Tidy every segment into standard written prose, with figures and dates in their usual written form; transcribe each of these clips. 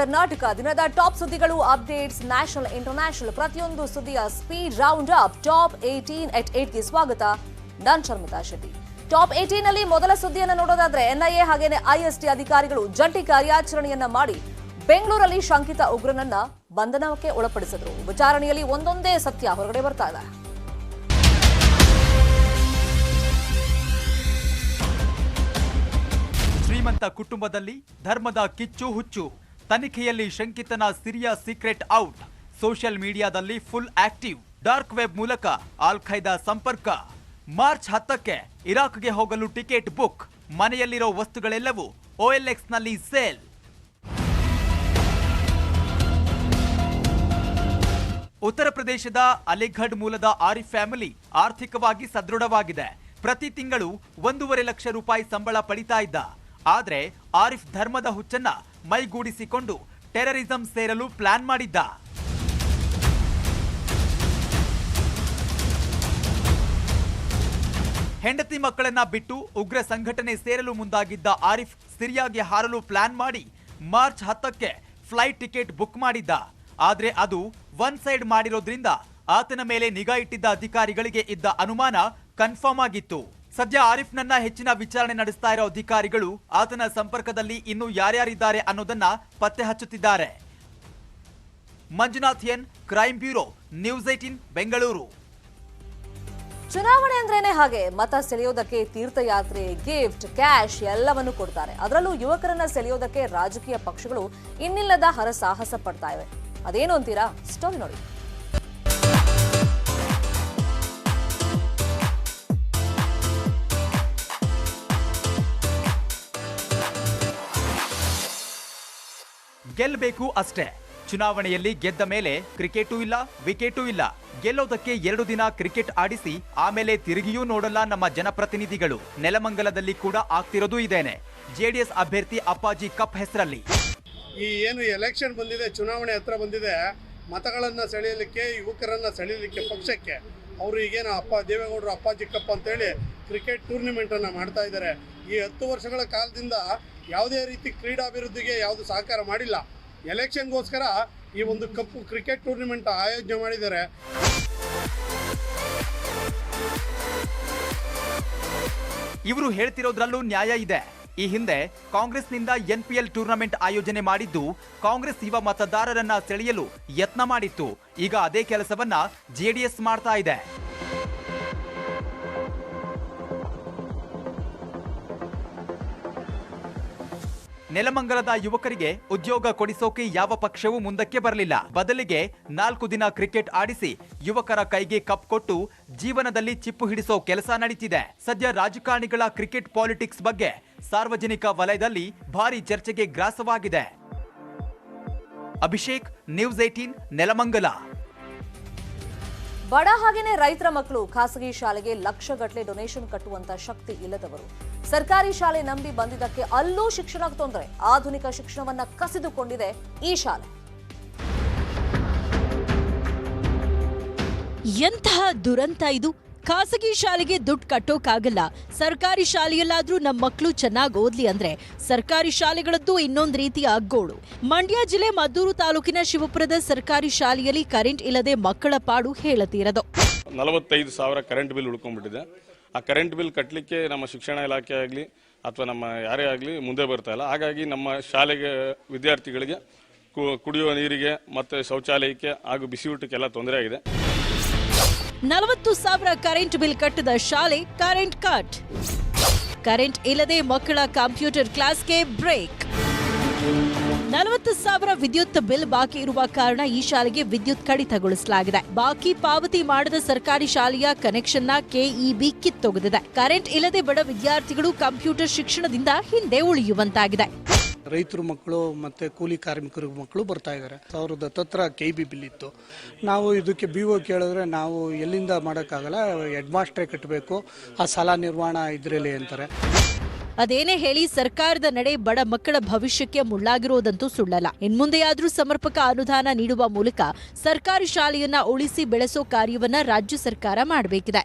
ಕರ್ನಾಟಕ ದಿನದ ಟಾಪ್ ಸುದ್ದಿಗಳು, updates, national international ಪ್ರತಿಯೊಂದು ಸುದ್ದಿಯ speed round up. Top 18 at 8ಗೆ ಸ್ವಾಗತ. ನಾನು ಶರ್ಮಿತಾ ಶೆಟ್ಟಿ. ಟಾಪ್ 18 ನಲ್ಲಿ ಮೊದಲ ಸುದ್ದಿಯನ್ನು ನೋಡೋದಾದ್ರೆ ಎನ್ಐಎ ಹಾಗೇನೆ ಐಎಸ್ಟಿ ಅಧಿಕಾರಿಗಳು ಜಂಟಿ ಕಾರ್ಯಾಚರಣೆಯನ್ನ ಮಾಡಿ ಬೆಂಗಳೂರಲ್ಲಿ ಶಂಕಿತ ಉಗ್ರನನ್ನ ಬಂಧನಕ್ಕೆ ಒಳಪಡಿಸಿದ್ರು. ವಿಚಾರಣೆಯಲ್ಲಿ ಒಂದೊಂದೇ ಸತ್ಯ ಹೊರಗಡೆ ಬರ್ತಾ ಇದೆ. ಶ್ರೀಮಂತ ಕುಟುಂಬದಲ್ಲಿ ಧರ್ಮದ ಕಿಚ್ಚು ಹುಚ್ಚು. ತನಿಖೆಯಲ್ಲಿ ಶಂಕಿತನ ಸಿರಿಯಾ ಸೀಕ್ರೆಟ್ ಔಟ್. ಸೋಷಿಯಲ್ ಮೀಡಿಯಾದಲ್ಲಿ ಫುಲ್ ಆಕ್ಟಿವ್. ಡಾರ್ಕ್ ವೆಬ್ ಮೂಲಕ ಆಲ್ ಖೈದಾ ಸಂಪರ್ಕ. ಮಾರ್ಚ್ 10ಕ್ಕೆ ಇರಾಕ್ಗೆ ಹೋಗಲು ಟಿಕೆಟ್ ಬುಕ್. ಮನೆಯಲ್ಲಿರೋ ವಸ್ತುಗಳೆಲ್ಲವೂ OLX ನಲ್ಲಿ ಸೇಲ್. ಉತ್ತರ ಪ್ರದೇಶದ ಅಲಿಘಡ್ ಮೂಲದ ಆರಿಫ್ ಫ್ಯಾಮಿಲಿ ಆರ್ಥಿಕವಾಗಿ ಸದೃಢವಾಗಿದೆ. ಪ್ರತಿ ತಿಂಗಳು 1.5 ಲಕ್ಷ ರೂಪಾಯಿ ಸಂಬಳ ಪಡಿತಾ ಇದ್ದ. ಆದ್ರೆ ಆರಿಫ್ ಧರ್ಮದ ಹುಚ್ಚನ್ನ ಮೈಗೂಡಿಸಿಕೊಂಡು ಟೆರರಿಸಂ ಸೇರಲು ಪ್ಲಾನ್ ಮಾಡಿದ್ದ. ಹೆಂಡತಿ ಮಕ್ಕಳನ್ನ ಬಿಟ್ಟು ಉಗ್ರ ಸಂಘಟನೆ ಸೇರಲು ಮುಂದಾಗಿದ್ದ ಆರಿಫ್ ಸಿರಿಯಾಗೆ ಹಾರಲು ಪ್ಲಾನ್ ಮಾಡಿ ಮಾರ್ಚ್ 10ಕ್ಕೆ ಫ್ಲೈಟ್ ಟಿಕೆಟ್ ಬುಕ್ ಮಾಡಿದ್ದ. ಆದ್ರೆ ಅದು ಒನ್ ಸೈಡ್ ಮಾಡಿರೋದ್ರಿಂದ ಆತನ ಮೇಲೆ ನಿಗಾ ಇಟ್ಟಿದ್ದ ಅಧಿಕಾರಿಗಳಿಗೆ ಇದ್ದ ಅನುಮಾನ ಕನ್ಫರ್ಮ್ ಆಗಿತ್ತು. ಸದ್ಯ ಆರಿಫ್ನನ್ನ ಹೆಚ್ಚಿನ ವಿಚಾರಣೆ ನಡೆಸ್ತಾ ಇರೋ ಅಧಿಕಾರಿಗಳು ಆತನ ಸಂಪರ್ಕದಲ್ಲಿ ಇನ್ನು ಯಾರ್ಯಾರಿದ್ದಾರೆ ಅನ್ನೋದನ್ನ ಪತ್ತೆ ಹಚ್ಚುತ್ತಿದ್ದಾರೆ. Manjunath N, crime bureau, news 18 Bengaluru. ಚುನಾವಣೆ ಅಂದ್ರೇನೆ ಹಾಗೆ. ಮತ ಸೆಳೆಯೋದಕ್ಕೆ ತೀರ್ಥಯಾತ್ರೆ, ಗಿಫ್ಟ್, ಕ್ಯಾಶ್ ಎಲ್ಲವನ್ನು ಕೊಡ್ತಾರೆ. ಅದರಲ್ಲೂ ಯುವಕರನ್ನ ಸೆಳೆಯೋದಕ್ಕೆ ರಾಜಕೀಯ ಪಕ್ಷಗಳು ಇನ್ನಿಲ್ಲದ ಹರಸಾಹಸ ಪಡ್ತಾ ಇವೆ. ಅದೇನು ಅಂತೀರಾ? ಸ್ಟೋರಿ ನೋಡಿ. ಗೆಲ್ಲಬೇಕು ಅಷ್ಟೇ. ಚುನಾವಣೆಯಲ್ಲಿ ಗೆದ್ದ ಮೇಲೆ ಕ್ರಿಕೆಟೂ ಇಲ್ಲ, ವಿಕೆಟೂ ಇಲ್ಲ. ಗೆಲ್ಲೋದಕ್ಕೆ 2 ದಿನ ಕ್ರಿಕೆಟ್ ಆಡಿಸಿ ಆಮೇಲೆ ತಿರುಗಿಯೂ ನೋಡಲ್ಲ ನಮ್ಮ ಜನಪ್ರತಿನಿಧಿಗಳು. ನೆಲಮಂಗಲದಲ್ಲಿ ಕೂಡ ಆಗ್ತಿರೋದು ಇದೇನೆ. JDS ಅಭ್ಯರ್ಥಿ ಅಪ್ಪಾಜಿ ಕಪ್ ಹೆಸರಲ್ಲಿ ಈ ಏನು ಎಲೆಕ್ಷನ್ ಬಂದಿದೆ, ಚುನಾವಣೆ ಹತ್ರ ಬಂದಿದೆ, ಮತಗಳನ್ನ ಸೆಳೆಯಲಿಕ್ಕೆ, ಯುವಕರನ್ನ ಸೆಳೆಯಲಿಕ್ಕೆ ಪಕ್ಷಕ್ಕೆ ಅವರು ಈಗೇನು ದೇವೇಗೌಡರು ಅಪ್ಪಾಜಿ ಕಪ್ ಅಂತೇಳಿ ಕ್ರಿಕೆಟ್ ಟೂರ್ನಿಮೆಂಟನ್ನು ಮಾಡ್ತಾ ಇದ್ದಾರೆ. ಈ 10 ವರ್ಷಗಳ ಕಾಲದಿಂದ ಯಾವುದೇ ರೀತಿ ಕ್ರೀಡಾಭಿವೃದ್ಧಿಗೆ ಯಾವುದು ಸಹಕಾರ ಮಾಡಿಲ್ಲ. ಎಲೆಕ್ಷನ್ಗೋಸ್ಕರ ಈ ಒಂದು ಕಪ್ಪು ಕ್ರಿಕೆಟ್ ಟೂರ್ನಿಮೆಂಟ್ ಆಯೋಜನೆ ಮಾಡಿದ್ದಾರೆ. ಇವರು ಹೇಳ್ತಿರೋದ್ರಲ್ಲೂ ನ್ಯಾಯ ಇದೆ. ಈ ಹಿಂದೆ ಕಾಂಗ್ರೆಸ್ನಿಂದ NPL ಟೂರ್ನಮೆಂಟ್ ಆಯೋಜನೆ ಮಾಡಿದ್ದು ಕಾಂಗ್ರೆಸ್ ಯುವ ಮತದಾರರನ್ನ ಸೆಳೆಯಲು ಯತ್ನ ಮಾಡಿತ್ತು. ಈಗ ಅದೇ ಕೆಲಸವನ್ನ JDS ಮಾಡ್ತಾ ಇದೆ. ನೆಲಮಂಗಲದ ಯುವಕರಿಗೆ ಉದ್ಯೋಗ ಕೊಡಿಸೋಕೆ ಯಾವ ಪಕ್ಷವೂ ಮುಂದಕ್ಕೆ ಬರಲಿಲ್ಲ. ಬದಲಿಗೆ 4 ದಿನ ಕ್ರಿಕೆಟ್ ಆಡಿಸಿ ಯುವಕರ ಕೈಗೆ ಕಪ್ ಕೊಟ್ಟು ಜೀವನದಲ್ಲಿ ಚಿಪ್ಪು ಹಿಡಿಸೋ ಕೆಲಸ ನಡೀತಿದೆ. ಸದ್ಯ ರಾಜಕಾರಣಿಗಳ ಕ್ರಿಕೆಟ್ ಪಾಲಿಟಿಕ್ಸ್ ಬಗ್ಗೆ ಸಾರ್ವಜನಿಕ ವಲಯದಲ್ಲಿ ಭಾರಿ ಚರ್ಚೆಗೆ ಗ್ರಾಸವಾಗಿದೆ. ಅಭಿಷೇಕ್, ನ್ಯೂಸ್ 18 ನೆಲಮಂಗಲ. ಬಡ ಹಾಗೇನೆ ರೈತರ ಮಕ್ಕಳು ಖಾಸಗಿ ಶಾಲೆಗೆ ಲಕ್ಷಗಟ್ಟಲೆ ಡೊನೇಷನ್ ಕಟ್ಟುವಂತ ಶಕ್ತಿ ಇಲ್ಲದವರು ಸರ್ಕಾರಿ ಶಾಲೆ ನಂಬಿ ಬಂದಿದ್ದಕ್ಕೆ ಅಲ್ಲೂ ಶಿಕ್ಷಣಕ್ಕೆ ತೊಂದರೆ. ಆಧುನಿಕ ಶಿಕ್ಷಣವನ್ನ ಕಸಿದುಕೊಂಡಿದೆ ಈ ಶಾಲೆ. ಎಂತಹ ದುರಂತ ಇದು! ಖಾಸಗಿ ಶಾಲೆಗೆ ದುಡ್ಡು ಕಟ್ಟೋಕಾಗಲ್ಲ, ಸರ್ಕಾರಿ ಶಾಲೆಯಲ್ಲಾದ್ರೂ ನಮ್ಮ ಮಕ್ಕಳು ಚೆನ್ನಾಗಿ ಓದ್ಲಿ ಅಂದ್ರೆ ಸರ್ಕಾರಿ ಶಾಲೆಗಳದ್ದು ಇನ್ನೊಂದು ರೀತಿಯ ಗೋಳು. ಮಂಡ್ಯ ಜಿಲ್ಲೆ ಮದ್ದೂರು ತಾಲೂಕಿನ ಶಿವಪುರದ ಸರ್ಕಾರಿ ಶಾಲೆಯಲ್ಲಿ ಕರೆಂಟ್ ಇಲ್ಲದೆ ಮಕ್ಕಳ ಪಾಡು ಹೇಳತೀರದು. 45,000 ಕರೆಂಟ್ ಬಿಲ್ ಉಳ್ಕೊಂಡ್ಬಿಟ್ಟಿದೆ. ಆ ಕರೆಂಟ್ ಬಿಲ್ ಕಟ್ಟಲಿಕ್ಕೆ ನಮ್ಮ ಶಿಕ್ಷಣ ಇಲಾಖೆ ಆಗಲಿ ಅಥವಾ ನಮ್ಮ ಯಾರೇ ಆಗಲಿ ಮುಂದೆ ಬರ್ತಾ ಇಲ್ಲ. ಹಾಗಾಗಿ ನಮ್ಮ ಶಾಲೆಗೆ ವಿದ್ಯಾರ್ಥಿಗಳಿಗೆ ಕುಡಿಯುವ ನೀರಿಗೆ ಮತ್ತು ಶೌಚಾಲಯಕ್ಕೆ ಹಾಗೂ ಬಿಸಿಯೂಟಕ್ಕೆಲ್ಲ ತೊಂದರೆ ಆಗಿದೆ. 40,000 ಕರೆಂಟ್ ಬಿಲ್ ಕಟ್ಟದ ಶಾಲೆ ಕರೆಂಟ್ ಕಟ್. ಕರೆಂಟ್ ಇಲ್ಲದೆ ಮಕ್ಕಳ ಕಂಪ್ಯೂಟರ್ ಕ್ಲಾಸ್ಗೆ ಬ್ರೇಕ್. 40,000 ವಿದ್ಯುತ್ ಬಿಲ್ ಬಾಕಿ ಇರುವ ಕಾರಣ ಈ ಶಾಲೆಗೆ ವಿದ್ಯುತ್ ಕಡಿತಗೊಳಿಸಲಾಗಿದೆ. ಬಾಕಿ ಪಾವತಿ ಮಾಡದ ಸರ್ಕಾರಿ ಶಾಲೆಯ ಕನೆಕ್ಷನ್ನ KEB ಕಿತ್ತೊಗೆದಿದೆ. ಕರೆಂಟ್ ಇಲ್ಲದೆ ಬಡ ವಿದ್ಯಾರ್ಥಿಗಳು ಕಂಪ್ಯೂಟರ್ ಶಿಕ್ಷಣದಿಂದ ಹಿಂದೆ ಉಳಿಯುವಂತಾಗಿದೆ. ರೈತರ ಮಕ್ಕಳು ಮತ್ತೆ ಕೂಲಿ ಕಾರ್ಮಿಕರ ಮಕ್ಕಳು ಬರ್ತಾ ಇದ್ದಾರೆ. 1000 ಹತ್ರ KEB ಬಿಲ್ ಇತ್ತು. ನಾವು ಇದಕ್ಕೆ BO ಕೇಳಿದ್ರೆ ನಾವು ಎಲ್ಲಿಂದ ಮಾಡೋಕ್ಕಾಗಲ್ಲ, ಹೆಡ್ ಮಾಸ್ಟ್ರೇ ಕಟ್ಟಬೇಕು, ಆ ಸಾಲ ನಿರ್ವಹಣಾ ಇದ್ರಲ್ಲಿ ಅಂತಾರೆ. ಅದೇನೇ ಹೇಳಿ ಸರ್ಕಾರದ ನಡೆ ಬಡ ಮಕ್ಕಳ ಭವಿಷ್ಯಕ್ಕೆ ಮುಳ್ಳಾಗಿರೋದಂತೂ ಸುಳ್ಳಲ್ಲ. ಇನ್ಮುಂದೆಯಾದ್ರೂ ಸಮರ್ಪಕ ಅನುದಾನ ನೀಡುವ ಮೂಲಕ ಸರ್ಕಾರಿ ಶಾಲೆಯನ್ನ ಉಳಿಸಿ ಬೆಳೆಸೋ ಕಾರ್ಯವನ್ನ ರಾಜ್ಯ ಸರ್ಕಾರ ಮಾಡಬೇಕಿದೆ.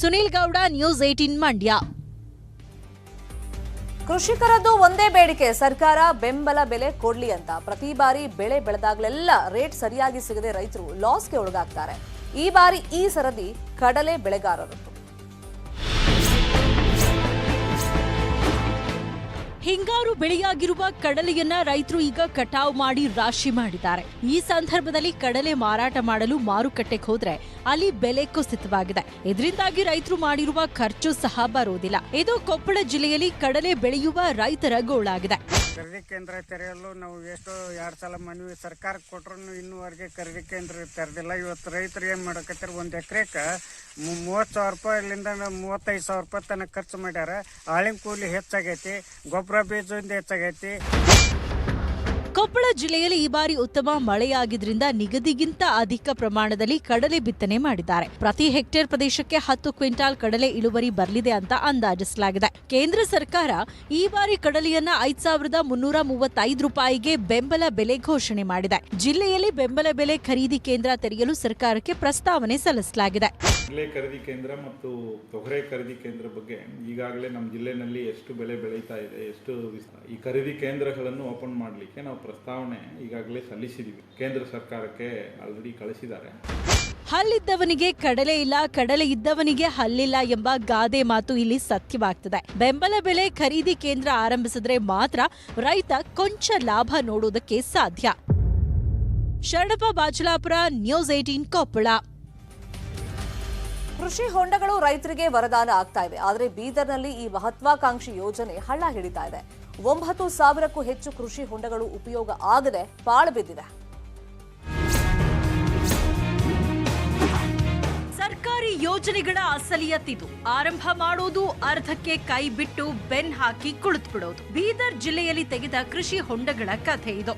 ಸುನೀಲ್ ಗೌಡ, ನ್ಯೂಸ್ 18 ಮಂಡ್ಯ. ಕೃಷಿಕರದ್ದು ಒಂದೇ ಬೇಡಿಕೆ, ಸರ್ಕಾರ ಬೆಂಬಲ ಬೆಲೆ ಕೊಡ್ಲಿ ಅಂತ. ಪ್ರತಿ ಬಾರಿ ಬೆಳೆ ಬೆಳೆದಾಗಲೆಲ್ಲ ರೇಟ್ ಸರಿಯಾಗಿ ಸಿಗದೆ ರೈತರು ಲಾಸ್ಗೆ ಒಳಗಾಗ್ತಾರೆ. ಈ ಬಾರಿ ಈ ಸರದಿ ಕಡಲೆ ಬೆಳೆಗಾರರದ್ದು. ಹಿಂಗಾರು ಬೆಳೆಯಾಗಿರುವ ಕಡಲೆಯನ್ನ ರೈತರು ಈಗ ಕಟಾವು ಮಾಡಿ ರಾಶಿ ಮಾಡಿದ್ದಾರೆ. ಈ ಸಂದರ್ಭದಲ್ಲಿ ಕಡಲೆ ಮಾರಾಟ ಮಾಡಲು ಮಾರುಕಟ್ಟೆಗೆ ಹೋದ್ರೆ ಅಲ್ಲಿ ಬೆಲೆ ಕುಸಿತವಾಗಿದೆ. ಇದರಿಂದಾಗಿ ರೈತರು ಮಾಡಿರುವ ಖರ್ಚು ಸಹ ಬರೋದಿಲ್ಲ. ಇದು ಕೊಪ್ಪಳ ಜಿಲ್ಲೆಯಲ್ಲಿ ಕಡಲೆ ಬೆಳೆಯುವ ರೈತರ ಗೋಳಾಗಿದೆ. ಖರೀದಿ ಕೇಂದ್ರ ತೆರೆಯಲು ನಾವು ಎಷ್ಟು 2 ಸಲ ಮನವಿ ಸರ್ಕಾರಕ್ಕೆ ಕೊಟ್ಟರು ಇನ್ನೂವರೆಗೆ ಖರೀದಿ ಕೇಂದ್ರ ತೆರೆದಿಲ್ಲ. ಇವತ್ತು ರೈತರು ಏನ್ ಮಾಡಕತ್ತಾರೆ, 1 ಎಕರೆಗೆ 30,000 ರೂಪಾಯಿಲಿಂದ 35,000 ರೂಪಾಯಿ ತನಕ ಖರ್ಚು ಮಾಡ್ಯಾರ. ಆಳಿನ ಕೂಲಿ ಹೆಚ್ಚಾಗೈತಿ, ಗೊಬ್ಬರ ಬೀಜದಿಂದ ಹೆಚ್ಚಾಗೈತಿ. ಕೊಪ್ಪಳ ಜಿಲ್ಲೆಯಲ್ಲಿ ಈ ಬಾರಿ ಉತ್ತಮ ಮಳೆಯಾಗಿದ್ರಿಂದ ನಿಗದಿಗಿಂತ ಅಧಿಕ ಪ್ರಮಾಣದಲ್ಲಿ ಕಡಲೆ ಬಿತ್ತನೆ ಮಾಡಿದ್ದಾರೆ. ಪ್ರತಿ ಹೆಕ್ಟೇರ್ ಪ್ರದೇಶಕ್ಕೆ 10 ಕ್ವಿಂಟಾಲ್ ಕಡಲೆ ಇಳುವರಿ ಬರಲಿದೆ ಅಂತ ಅಂದಾಜಿಸಲಾಗಿದೆ. ಕೇಂದ್ರ ಸರ್ಕಾರ ಈ ಬಾರಿ ಕಡಲೆಯನ್ನ 5,335 ರೂಪಾಯಿಗೆ ಬೆಂಬಲ ಬೆಲೆ ಘೋಷಣೆ ಮಾಡಿದೆ. ಜಿಲ್ಲೆಯಲ್ಲಿ ಬೆಂಬಲ ಬೆಲೆ ಖರೀದಿ ಕೇಂದ್ರ ತೆರೆಯಲು ಸರ್ಕಾರಕ್ಕೆ ಪ್ರಸ್ತಾವನೆ ಸಲ್ಲಿಸಲಾಗಿದೆ. ಕಡಲೆ ಖರೀದಿ ಕೇಂದ್ರ ಮತ್ತು ತೊಗರೆ ಖರೀದಿ ಕೇಂದ್ರ ಬಗ್ಗೆ ಈಗಾಗಲೇ ನಮ್ಮ ಜಿಲ್ಲೆಯಲ್ಲಿ ಎಷ್ಟು ಬೆಳೆ ಬೆಳೀತಾ ಇದೆ, ಎಷ್ಟು ಈ ಖರೀದಿ ಕೇಂದ್ರಗಳನ್ನು ಓಪನ್ ಮಾಡಲಿಕ್ಕೆ ನಾವು ಪ್ರಸ್ತಾವನೆ ಈಗಾಗಲೇ ಸಲ್ಲಿಸಿದ್ದೀವಿ. ಕೇಂದ್ರ ಸರ್ಕಾರಕ್ಕೆ ಆಲ್ರೆಡಿ ಕಳಿಸಿದ್ದಾರೆ. ಹಲ್ಲಿದ್ದವನಿಗೆ ಕಡಲೆ ಇಲ್ಲ, ಕಡಲೆ ಇದ್ದವನಿಗೆ ಹಲ್ಲಿಲ್ಲ ಎಂಬ ಗಾದೆ ಮಾತು ಇಲ್ಲಿ ಸತ್ಯವಾಗ್ತದೆ. ಬೆಂಬಲ ಬೆಲೆ ಖರೀದಿ ಕೇಂದ್ರ ಆರಂಭಿಸಿದ್ರೆ ಮಾತ್ರ ರೈತ ಕೊಂಚ ಲಾಭ ನೋಡೋದಕ್ಕೆ ಸಾಧ್ಯ. ಶರಣಪ್ಪ ಬಾಚಲಾಪುರ, ನ್ಯೂಸ್ 18 ಕೊಪ್ಪಳ. ಕೃಷಿ ಹೊಂಡಗಳು ರೈತರಿಗೆ ವರದಾನ ಆಗ್ತಾ ಇವೆ. ಆದರೆ ಬೀದರ್ನಲ್ಲಿ ಈ ಮಹತ್ವಾಕಾಂಕ್ಷಿ ಯೋಜನೆ ಹಳ್ಳ ಹಿಡಿತಾ ಇದೆ. 9,000ಕ್ಕೂ ಹೆಚ್ಚು ಕೃಷಿ ಹೊಂಡಗಳು ಉಪಯೋಗ ಆಗದೆ ಪಾಳು ಬಿದ್ದಿವೆ. ಸರ್ಕಾರಿ ಯೋಜನೆಗಳ ಅಸಲಿಯತ್ತಿದು. ಆರಂಭ ಮಾಡೋದು, ಅರ್ಧಕ್ಕೆ ಕೈ ಬಿಟ್ಟು ಬೆನ್ ಹಾಕಿ ಕುಳಿತು ಬಿಡೋದು. ಬೀದರ್ ಜಿಲ್ಲೆಯಲ್ಲಿ ತೆಗೆದ ಕೃಷಿ ಹೊಂಡಗಳ ಕಥೆ ಇದು.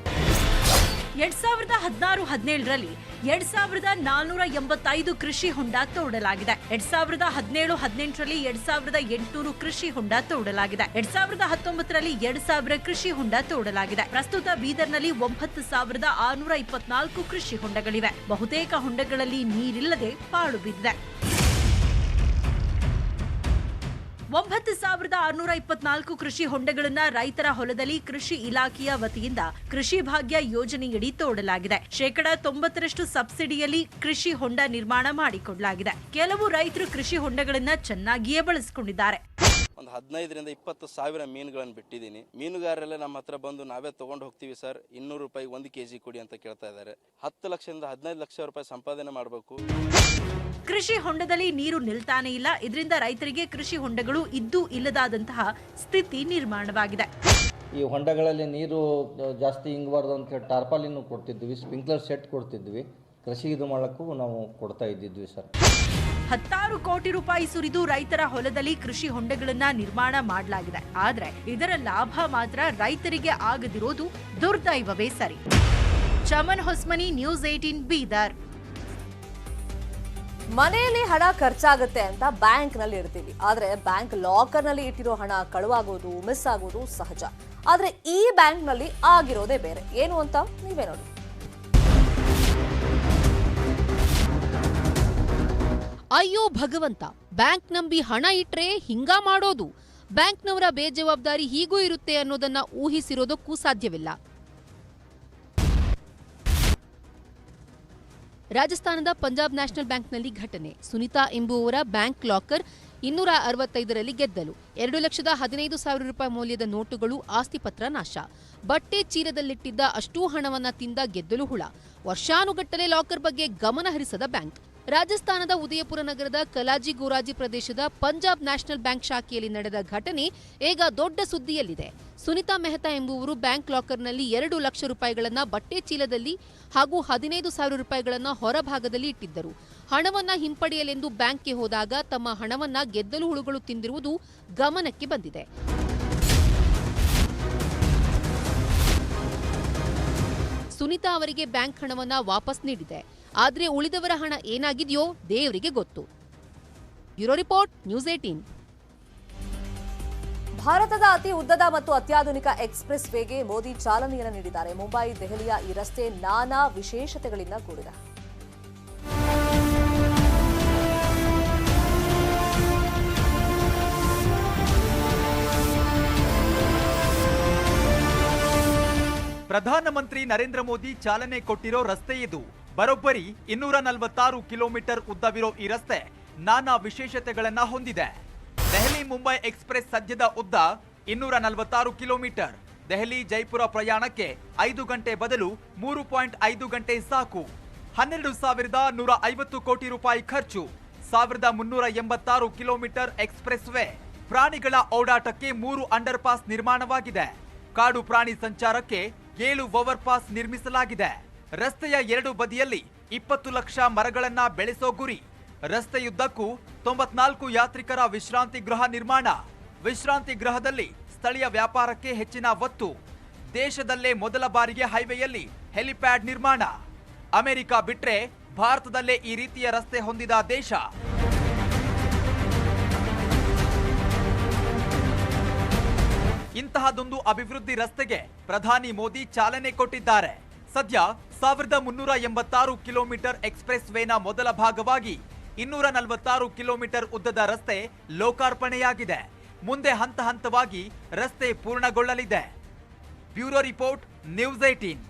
2016-17ರಲ್ಲಿ 2,485 ಕೃಷಿ ಹೊಂಡ ತೋಡಲಾಗಿದೆ. 2017-18ರಲ್ಲಿ 2,800 ಕೃಷಿ ಹೊಂಡ ತೋಡಲಾಗಿದೆ. 2019ರಲ್ಲಿ 2,000 ಕೃಷಿ ಹೊಂಡ ತೋಡಲಾಗಿದೆ. ಪ್ರಸ್ತುತ ಬೀದರ್ನಲ್ಲಿ 9,624 ಕೃಷಿ ಹೊಂಡಗಳಿವೆ. ಬಹುತೇಕ ಹೊಂಡಗಳಲ್ಲಿ ನೀರಿಲ್ಲದೆ ಪಾಳು ಬಿದ್ದಿದೆ. 9,624 ಕೃಷಿ ಹೊಂಡಗಳನ್ನ ರೈತರ ಹೊಲದಲ್ಲಿ ಕೃಷಿ ಇಲಾಖೆಯ ವತಿಯಿಂದ ಕೃಷಿ ಭಾಗ್ಯ ಯೋಜನೆಯಡಿ ತೋಡಲಾಗಿದೆ. 90% ಸಬ್ಸಿಡಿಯಲ್ಲಿ ಕೃಷಿ ಹೊಂಡ ನಿರ್ಮಾಣ ಮಾಡಿಕೊಡಲಾಗಿದೆ. ಕೆಲವು ರೈತರು ಕೃಷಿ ಹೊಂಡಗಳನ್ನ ಚೆನ್ನಾಗಿಯೇ ಬಳಸಿಕೊಂಡಿದ್ದಾರೆ. ಒಂದು 15ರಿಂದ 20 ಸಾವಿರ ಮೀನುಗಳನ್ನು ಬಿಟ್ಟಿದ್ದೀನಿ. ಮೀನುಗಾರರೆಲ್ಲ ನಮ್ಮ ಹತ್ರ ಬಂದು ನಾವೇ ತೊಗೊಂಡು ಹೋಗ್ತೀವಿ ಸರ್, 200 ರೂಪಾಯಿ 1 kg ಕೊಡಿ ಅಂತ ಕೇಳ್ತಾ ಇದ್ದಾರೆ. 10 ಲಕ್ಷದಿಂದ 15 ಲಕ್ಷ ರೂಪಾಯಿ ಸಂಪಾದನೆ ಮಾಡಬೇಕು. ಕೃಷಿ ಹೊಂಡದಲ್ಲಿ ನೀರು ನಿಲ್ತಾನೆ ಇಲ್ಲ. ಇದರಿಂದ ರೈತರಿಗೆ ಕೃಷಿ ಹೊಂಡಗಳು ಇದ್ದೂ ಇಲ್ಲದಾದಂತಹ ಸ್ಥಿತಿ ನಿರ್ಮಾಣವಾಗಿದೆ. ಈ ಹೊಂಡಗಳಲ್ಲಿ ನೀರು ಜಾಸ್ತಿ ಇಂಗಬಾರ್ದು ಅಂತ ಹೇಳಿ ಟಾರ್ಪಾಲಿನೂ ಕೊಡ್ತಿದ್ವಿ, ಸ್ಪ್ರಿಂಕ್ಲರ್ ಸೆಟ್ ಕೊಡ್ತಿದ್ವಿ. ಕೃಷಿ ಇದು ಮಾಡಕ್ಕೂ ನಾವು ಕೊಡ್ತಾ ಇದ್ದಿದ್ವಿ ಸರ್. 16 ಕೋಟಿ ರೂಪಾಯಿ ಸುರಿದು ರೈತರ ಹೊಲದಲ್ಲಿ ಕೃಷಿ ಹೊಂಡಗಳನ್ನ ನಿರ್ಮಾಣ ಮಾಡಲಾಗಿದೆ. ಆದ್ರೆ ಇದರ ಲಾಭ ಮಾತ್ರ ರೈತರಿಗೆ ಆಗದಿರೋದು ದುರ್ದೈವವೇ ಸರಿ. ಚಮನ್ ಹೊಸ್ಮನಿ, ನ್ಯೂಸ್ 18 ಬೀದರ್. ಮನೆಯಲ್ಲಿ ಹಣ ಖರ್ಚಾಗುತ್ತೆ ಅಂತ ಬ್ಯಾಂಕ್ನಲ್ಲಿ ಇಡ್ತೀವಿ. ಆದ್ರೆ ಬ್ಯಾಂಕ್ ಲಾಕರ್ನಲ್ಲಿ ಇಟ್ಟಿರೋ ಹಣ ಕಳುವಾಗೋದು, ಮಿಸ್ ಆಗೋದು ಸಹಜ. ಆದ್ರೆ ಈ ಬ್ಯಾಂಕ್ನಲ್ಲಿ ಆಗಿರೋದೇ ಬೇರೆ. ಏನು ಅಂತ ನೀವೇ ನೋಡಿ. ಅಯ್ಯೋ ಭಗವಂತ, ಬ್ಯಾಂಕ್ ನಂಬಿ ಹಣ ಇಟ್ರೆ ಹಿಂಗ ಮಾಡೋದು. ಬ್ಯಾಂಕ್ನವರ ಬೇಜವಾಬ್ದಾರಿ ಹೀಗೂ ಇರುತ್ತೆ ಅನ್ನೋದನ್ನ ಊಹಿಸಿರೋದಕ್ಕೂ ಸಾಧ್ಯವಿಲ್ಲ. ರಾಜಸ್ಥಾನದ ಪಂಜಾಬ್ ನ್ಯಾಷನಲ್ ಬ್ಯಾಂಕ್ನಲ್ಲಿ ಘಟನೆ. ಸುನಿತಾ ಎಂಬುವವರ ಬ್ಯಾಂಕ್ ಲಾಕರ್ 265ರಲ್ಲಿ ಗೆದ್ದಲು. 2,15,000 ರೂಪಾಯಿ ಮೌಲ್ಯದ ನೋಟುಗಳು, ಆಸ್ತಿಪತ್ರ ನಾಶ. ಬಟ್ಟೆ ಚೀಲದಲ್ಲಿಟ್ಟಿದ್ದ ಅಷ್ಟೂ ಹಣವನ್ನ ತಿಂದ ಗೆದ್ದಲು ಹುಳ. ವರ್ಷಾನುಗಟ್ಟಲೆ ಲಾಕರ್ ಬಗ್ಗೆ ಗಮನ ಹರಿಸದ ಬ್ಯಾಂಕ್. ರಾಜಸ್ಥಾನದ ಉದಯಪುರ ನಗರದ ಕಲಾಜಿ ಗೋರಾಜಿ ಪ್ರದೇಶದ ಪಂಜಾಬ್ ನ್ಯಾಷನಲ್ ಬ್ಯಾಂಕ್ ಶಾಖೆಯಲ್ಲಿ ನಡೆದ ಘಟನೆ ಈಗ ದೊಡ್ಡ ಸುದ್ದಿಯಲ್ಲಿದೆ. ಸುನಿತಾ ಮೆಹ್ತಾ ಎಂಬುವರು ಬ್ಯಾಂಕ್ ಲಾಕರ್ನಲ್ಲಿ 2 ಲಕ್ಷ ರೂಪಾಯಿಗಳನ್ನ ಬಟ್ಟೆ ಚೀಲದಲ್ಲಿ ಹಾಗೂ 15,000 ರೂಪಾಯಿಗಳನ್ನ ಹೊರಭಾಗದಲ್ಲಿ ಇಟ್ಟಿದ್ದರು. ಹಣವನ್ನ ಹಿಂಪಡೆಯಲೆಂದು ಬ್ಯಾಂಕ್ಗೆ ಹೋದಾಗ ತಮ್ಮ ಹಣವನ್ನ ಗೆದ್ದಲು ಹುಳುಗಳು ತಿಂದಿರುವುದು ಗಮನಕ್ಕೆ ಬಂದಿದೆ. ಸುನಿತಾ ಅವರಿಗೆ ಬ್ಯಾಂಕ್ ಹಣವನ್ನ ವಾಪಸ್ ನೀಡಿದೆ. ಆದ್ರೆ ಉಳಿದವರ ಹಣ ಏನಾಗಿದೆಯೋ ದೇವರಿಗೆ ಗೊತ್ತು. Bureau report, news 18. ಭಾರತದ ಅತಿ ಉದ್ದದ ಮತ್ತು ಅತ್ಯಾಧುನಿಕ ಎಕ್ಸ್‌ಪ್ರೆಸ್ ವೇಗೆ ಮೋದಿ ಚಾಲನೆಯನ್ನು ನೀಡಿದ್ದಾರೆ. ಮುಂಬೈ ದೆಹಲಿಯ ಈ ರಸ್ತೆ ನಾನಾ ವಿಶೇಷತೆಗಳಿಂದ ಕೂಡಿದೆ. ಪ್ರಧಾನಮಂತ್ರಿ ನರೇಂದ್ರ ಮೋದಿ ಚಾಲನೆ ಕೊಟ್ಟಿರೋ ರಸ್ತೆ ಇದು. ಬರೋಬ್ಬರಿ 246 ಕಿಲೋಮೀಟರ್ ಉದ್ದವಿರೋ ಈ ರಸ್ತೆ ನಾನಾ ವಿಶೇಷತೆಗಳನ್ನ ಹೊಂದಿದೆ. ದೆಹಲಿ ಮುಂಬೈ ಎಕ್ಸ್‌ಪ್ರೆಸ್ ಸದ್ಯದ ಉದ್ದ 246 ಕಿಲೋಮೀಟರ್. ದೆಹಲಿ ಜೈಪುರ ಪ್ರಯಾಣಕ್ಕೆ 5 ಗಂಟೆ ಬದಲು 3.5 ಗಂಟೆ ಸಾಕು. 12,150 ಕೋಟಿ ರೂಪಾಯಿ ಖರ್ಚು. 1,386 ಕಿಲೋಮೀಟರ್ ಎಕ್ಸ್‌ಪ್ರೆಸ್ ವೇ. ಪ್ರಾಣಿಗಳ ಓಡಾಟಕ್ಕೆ 3 ಅಂಡರ್ ಪಾಸ್ ನಿರ್ಮಾಣವಾಗಿದೆ. ಕಾಡು ಪ್ರಾಣಿ ಸಂಚಾರಕ್ಕೆ 7 ಓವರ್ ಪಾಸ್ ನಿರ್ಮಿಸಲಾಗಿದೆ. ರಸ್ತೆಯ 2 ಬದಿಯಲ್ಲಿ 20 ಲಕ್ಷ ಮರಗಳನ್ನ ಬೆಳೆಸೋ ಗುರಿ. ರಸ್ತೆಯುದ್ದಕ್ಕೂ 94 ಯಾತ್ರಿಕರ ವಿಶ್ರಾಂತಿ ಗೃಹ ನಿರ್ಮಾಣ. ವಿಶ್ರಾಂತಿ ಗೃಹದಲ್ಲಿ ಸ್ಥಳೀಯ ವ್ಯಾಪಾರಕ್ಕೆ ಹೆಚ್ಚಿನ ಒತ್ತು. ದೇಶದಲ್ಲೇ ಮೊದಲ ಬಾರಿಗೆ ಹೈವೇಯಲ್ಲಿ ಹೆಲಿಪ್ಯಾಡ್ ನಿರ್ಮಾಣ. ಅಮೆರಿಕ ಬಿಟ್ರೆ ಭಾರತದಲ್ಲೇ ಈ ರೀತಿಯ ರಸ್ತೆ ಹೊಂದಿದ ದೇಶ. ಇಂತಹದೊಂದು ಅಭಿವೃದ್ಧಿ ರಸ್ತೆಗೆ ಪ್ರಧಾನಿ ಮೋದಿ ಚಾಲನೆ ಕೊಟ್ಟಿದ್ದಾರೆ. ಸದ್ಯ 1,386 ಕಿಲೋಮೀಟರ್ ಎಕ್ಸ್‌ಪ್ರೆಸ್ ವೇನ ಮೊದಲ ಭಾಗವಾಗಿ 246 ಕಿಲೋಮೀಟರ್ ಉದ್ದದ ರಸ್ತೆ ಲೋಕಾರ್ಪಣೆಯಾಗಿದೆ. ಮುಂದೆ ಹಂತ ಹಂತವಾಗಿ ರಸ್ತೆ ಪೂರ್ಣಗೊಳ್ಳಲಿದೆ. Bureau report, news 18.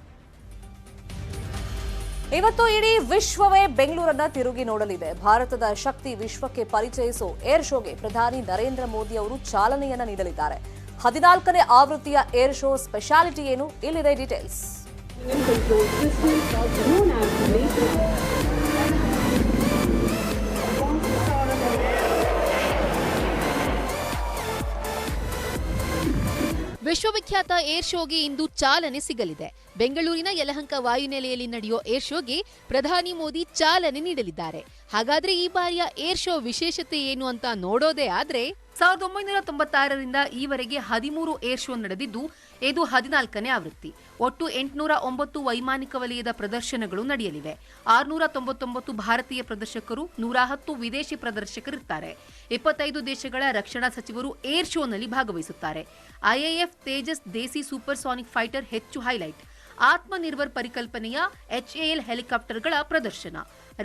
ಇವತ್ತು ಇಡೀ ವಿಶ್ವವೇ ಬೆಂಗಳೂರನ್ನ ತಿರುಗಿ ನೋಡಲಿದೆ. ಭಾರತದ ಶಕ್ತಿ ವಿಶ್ವಕ್ಕೆ ಪರಿಚಯಿಸೋ ಏರ್ ಶೋಗೆ ಪ್ರಧಾನಿ ನರೇಂದ್ರ ಮೋದಿ ಅವರು ಚಾಲನೆಯನ್ನ ನೀಡಲಿದ್ದಾರೆ. 14ನೇ ಆವೃತ್ತಿಯ ಏರ್ ಶೋ ಸ್ಪೆಷಾಲಿಟಿ ಏನು? ಇಲ್ಲಿದೆ ಡೀಟೇಲ್ಸ್. ವಿಶ್ವವಿಖ್ಯಾತ ಏರ್ ಶೋಗೆ ಇಂದು ಚಾಲನೆ ಸಿಗಲಿದೆ. ಬೆಂಗಳೂರಿನ ಯಲಹಂಕ ವಾಯುನೆಲೆಯಲ್ಲಿ ನಡೆಯೋ ಏರ್ ಶೋಗೆ ಪ್ರಧಾನಿ ಮೋದಿ ಚಾಲನೆ ನೀಡಲಿದ್ದಾರೆ. ಹಾಗಾದ್ರೆ ಈ ಬಾರಿಯ ಏರ್ ಶೋ ವಿಶೇಷತೆ ಏನು ಅಂತ ನೋಡೋದೇ ಆದ್ರೆ 1996ರಿಂದ ಈವರೆಗೆ 13 ಏರ್ ಶೋ ನಡೆದಿದ್ದು ಇದು 14ನೇ ಆವೃತ್ತಿ. ಒಟ್ಟು 809 ವೈಮಾನಿಕ ವಲಯದ ಪ್ರದರ್ಶನಗಳು ನಡೆಯಲಿವೆ. 699 ಭಾರತೀಯ ಪ್ರದರ್ಶಕರು, 110 ವಿದೇಶಿ ಪ್ರದರ್ಶಕರಿರ್ತಾರೆ. 25 ದೇಶಗಳ ರಕ್ಷಣಾ ಸಚಿವರು ಏರ್ ಶೋನಲ್ಲಿ ಭಾಗವಹಿಸುತ್ತಾರೆ. ಐಎಎಫ್ ತೇಜಸ್ ದೇಸಿ ಸೂಪರ್ಸಾನಿಕ್ ಫೈಟರ್ ಹೆಚ್ಚು ಹೈಲೈಟ್. ಆತ್ಮನಿರ್ಭರ್ ಪರಿಕಲ್ಪನೆಯ HAL ಹೆಲಿಕಾಪ್ಟರ್ಗಳ ಪ್ರದರ್ಶನ.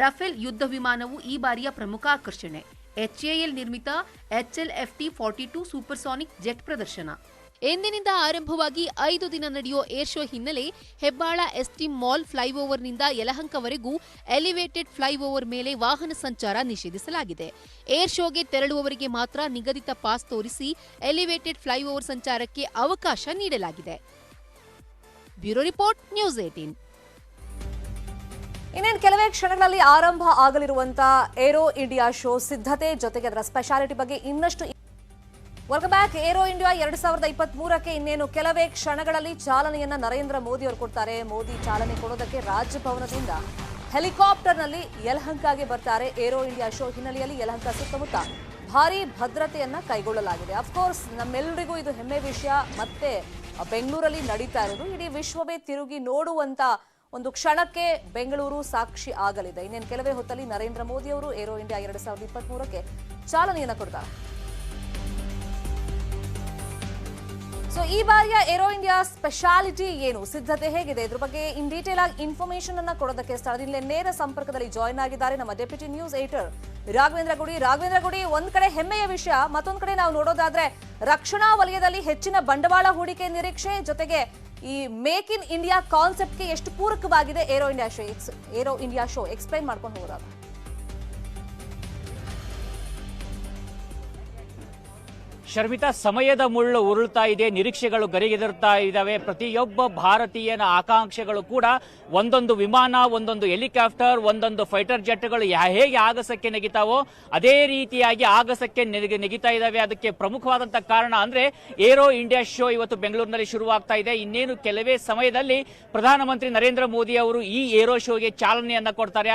ರಫೇಲ್ ಯುದ್ಧ ವಿಮಾನವು ಈ ಬಾರಿಯ ಪ್ರಮುಖ ಆಕರ್ಷಣೆ. HAL ನಿರ್ಮಿತ HLFT-42 ಸೂಪರ್ಸಾನಿಕ್ ಜೆಟ್ ಪ್ರದರ್ಶನ. ಎಂದಿನಿಂದ ಆರಂಭವಾಗಿ 5 ದಿನ ನಡೆಯೋ ಏರ್ ಶೋ ಹಿನ್ನೆಲೆ ಹೆಬ್ಬಾಳ ಎಸ್ಟಿ ಮಾಲ್ ಫ್ಲೈಓವರ್ನಿಂದ ಯಲಹಂಕವರೆಗೂ ಎಲಿವೇಟೆಡ್ ಫ್ಲೈಓವರ್ ಮೇಲೆ ವಾಹನ ಸಂಚಾರ ನಿಷೇಧಿಸಲಾಗಿದೆ. ಏರ್ ಶೋಗೆ ತೆರಳುವವರಿಗೆ ಮಾತ್ರ ನಿಗದಿತ ಪಾಸ್ ತೋರಿಸಿ ಎಲಿವೇಟೆಡ್ ಫ್ಲೈಓವರ್ ಸಂಚಾರಕ್ಕೆ ಅವಕಾಶ ನೀಡಲಾಗಿದೆ. Bureau report, news 18. ಇನ್ನೇನು ಕೆಲವೇ ಕ್ಷಣಗಳಲ್ಲಿ ಆರಂಭ ಆಗಲಿರುವಂತಹ ಏರೋ ಇಂಡಿಯಾ ಶೋ ಸಿದ್ಧತೆ ಜೊತೆಗೆ ಅದರ ಸ್ಪೆಷಾಲಿಟಿ ಬಗ್ಗೆ ಇನ್ನಷ್ಟು. Welcome back. ಏರೋ ಇಂಡಿಯಾ 2023ಕ್ಕೆ ಇನ್ನೇನು ಕೆಲವೇ ಕ್ಷಣಗಳಲ್ಲಿ ಚಾಲನೆಯನ್ನ ನರೇಂದ್ರ ಮೋದಿ ಅವರು ಕೊಡ್ತಾರೆ. ಮೋದಿ ಚಾಲನೆ ಕೊಡೋದಕ್ಕೆ ರಾಜಭವನದಿಂದ ಹೆಲಿಕಾಪ್ಟರ್ನಲ್ಲಿ ಯಲಹಂಕಾಗೆ ಬರ್ತಾರೆ. ಏರೋ ಇಂಡಿಯಾ ಶೋ ಹಿನ್ನೆಲೆಯಲ್ಲಿ ಯಲಹಂಕ ಸುತ್ತಮುತ್ತ ಭಾರಿ ಭದ್ರತೆಯನ್ನ ಕೈಗೊಳ್ಳಲಾಗಿದೆ. ಅಫ್ಕೋರ್ಸ್ ನಮ್ಮೆಲ್ಲರಿಗೂ ಇದು ಹೆಮ್ಮೆ ವಿಷಯ. ಮತ್ತೆ ಬೆಂಗಳೂರಲ್ಲಿ ನಡೀತಾ ಇರೋದು ಇಡೀ ವಿಶ್ವವೇ ತಿರುಗಿ ನೋಡುವಂತ ಒಂದು ಕ್ಷಣಕ್ಕೆ ಬೆಂಗಳೂರು ಸಾಕ್ಷಿ ಆಗಲಿದೆ. ಇನ್ನೇನು ಕೆಲವೇ ಹೊತ್ತಲ್ಲಿ ನರೇಂದ್ರ ಮೋದಿ ಅವರು ಏರೋ ಇಂಡಿಯಾ 2023ಕ್ಕೆ ಚಾಲನೆಯನ್ನ ಕೊಡ್ತಾರೆ. ಸೊ ಈ ಬಾರಿಯ ಏರೋ ಇಂಡಿಯಾ ಸ್ಪೆಷಾಲಿಟಿ ಏನು, ಸಿದ್ಧತೆ ಹೇಗಿದೆ, ಇದ್ರ ಬಗ್ಗೆ ಇನ್ ಡೀಟೇಲ್ ಆಗಿ ಇನ್ಫಾರ್ಮೇಶನ್ ಅನ್ನ ಕೊಡೋದಕ್ಕೆ ಸ್ಥಳದಿಂದ ನೇರ ಸಂಪರ್ಕದಲ್ಲಿ ಜಾಯಿನ್ ಆಗಿದ್ದಾರೆ ನಮ್ಮ ಡೆಪ್ಯೂಟಿ ನ್ಯೂಸ್ ಎಡಿಟರ್ ರಾಘವೇಂದ್ರ ಗುಡಿ. ಒಂದ್ ಕಡೆ ಹೆಮ್ಮೆಯ ವಿಷಯ, ಮತ್ತೊಂದ್ ಕಡೆ ನಾವು ನೋಡೋದಾದ್ರೆ ರಕ್ಷಣಾ ವಲಯದಲ್ಲಿ ಹೆಚ್ಚಿನ ಬಂಡವಾಳ ಹೂಡಿಕೆ ನಿರೀಕ್ಷೆ, ಜೊತೆಗೆ ಈ ಮೇಕ್ ಇನ್ ಇಂಡಿಯಾ ಕಾನ್ಸೆಪ್ಟ್ಗೆ ಎಷ್ಟು ಪೂರಕವಾಗಿದೆ ಏರೋ ಇಂಡಿಯಾ ಶೋ ಎಕ್ಸ್ಪ್ಲೈನ್ ಮಾಡ್ಕೊಂಡು ಹೋಗೋದಾಗ. ಶರ್ಮಿತಾ, ಸಮಯದ ಮುಳ್ಳು ಉರುಳ್ತಾ ಇದೆ, ನಿರೀಕ್ಷೆಗಳು ಗರಿಗೆದರ್ತಾ ಇದ್ದಾವೆ. ಪ್ರತಿಯೊಬ್ಬ ಭಾರತೀಯನ ಆಕಾಂಕ್ಷೆಗಳು ಕೂಡ ಒಂದೊಂದು ವಿಮಾನ, ಒಂದೊಂದು ಹೆಲಿಕಾಪ್ಟರ್, ಒಂದೊಂದು ಫೈಟರ್ ಜೆಟ್ಗಳು ಹೇಗೆ ಆಗಸಕ್ಕೆ ನೆಗಿತಾವೋ ಅದೇ ರೀತಿಯಾಗಿ ಆಗಸಕ್ಕೆ ನೆಗಿತಾ ಇದ್ದಾವೆ. ಅದಕ್ಕೆ ಪ್ರಮುಖವಾದಂತಹ ಕಾರಣ ಅಂದ್ರೆ ಏರೋ ಇಂಡಿಯಾ ಶೋ ಇವತ್ತು ಬೆಂಗಳೂರಿನಲ್ಲಿ ಶುರುವಾಗ್ತಾ ಇದೆ. ಇನ್ನೇನು ಕೆಲವೇ ಸಮಯದಲ್ಲಿ ಪ್ರಧಾನಮಂತ್ರಿ ನರೇಂದ್ರ ಮೋದಿ ಅವರು ಈ ಏರೋ ಶೋಗೆ ಚಾಲನೆಯನ್ನ ಕೊಡ್ತಾರೆ.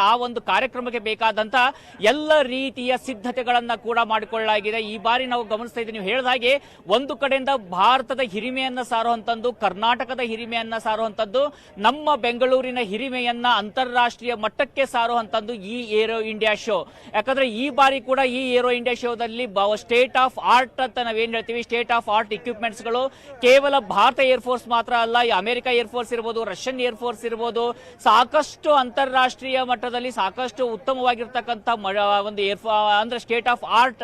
ಆ ಒಂದು ಕಾರ್ಯಕ್ರಮಕ್ಕೆ ಬೇಕಾದಂತ ಎಲ್ಲ ರೀತಿಯ ಸಿದ್ಧತೆಗಳನ್ನ ಕೂಡ ಮಾಡಿಕೊಳ್ಳಲಾಗಿದೆ. ಈ ಬಾರಿ ನಾವು ಗಮನಿಸ್ತಾ ಇದ್ದೀವಿ, ನೀವು ಹೇಳಿದ ಹಾಗೆ ಒಂದು ಕಡೆಯಿಂದ ಭಾರತದ ಹಿರಿಮೆಯನ್ನ ಸಾರುವಂತದ್ದು, ಕರ್ನಾಟಕದ ಹಿರಿಮೆಯನ್ನ ಸಾರುವಂತದ್ದು, ನಮ್ಮ ಬೆಂಗಳೂರಿನ ಹಿರಿಮೆಯನ್ನ ಅಂತಾರಾಷ್ಟ್ರೀಯ ಮಟ್ಟಕ್ಕೆ ಸಾರುವಂತದ್ದು ಈ ಏರೋ ಇಂಡಿಯಾ ಶೋ. ಯಾಕಂದ್ರೆ ಈ ಬಾರಿ ಕೂಡ ಈ ಏರೋ ಇಂಡಿಯಾ ಶೋದಲ್ಲಿ ಸ್ಟೇಟ್ ಆಫ್ ಆರ್ಟ್ ಅಂತ ನಾವೇನ್ ಹೇಳ್ತೀವಿ, ಸ್ಟೇಟ್ ಆಫ್ ಆರ್ಟ್ ಇಕ್ವಿಪ್ಮೆಂಟ್ಸ್ ಗಳು ಕೇವಲ ಭಾರತ ಏರ್ಫೋರ್ಸ್ ಮಾತ್ರ ಅಲ್ಲ, ಅಮೆರಿಕ ಏರ್ಫೋರ್ಸ್ ಇರ್ಬೋದು, ರಷ್ಯನ್ ಏರ್ಫೋರ್ಸ್ ಇರ್ಬೋದು, ಸಾಕಷ್ಟು ಅಂತಾರಾಷ್ಟ್ರೀಯ ಮಟ್ಟದಲ್ಲಿ ಸಾಕಷ್ಟು ಉತ್ತಮವಾಗಿರ್ತಕ್ಕಂಥ ಒಂದು ಅಂದ್ರೆ ಸ್ಟೇಟ್ ಆಫ್ ಆರ್ಟ್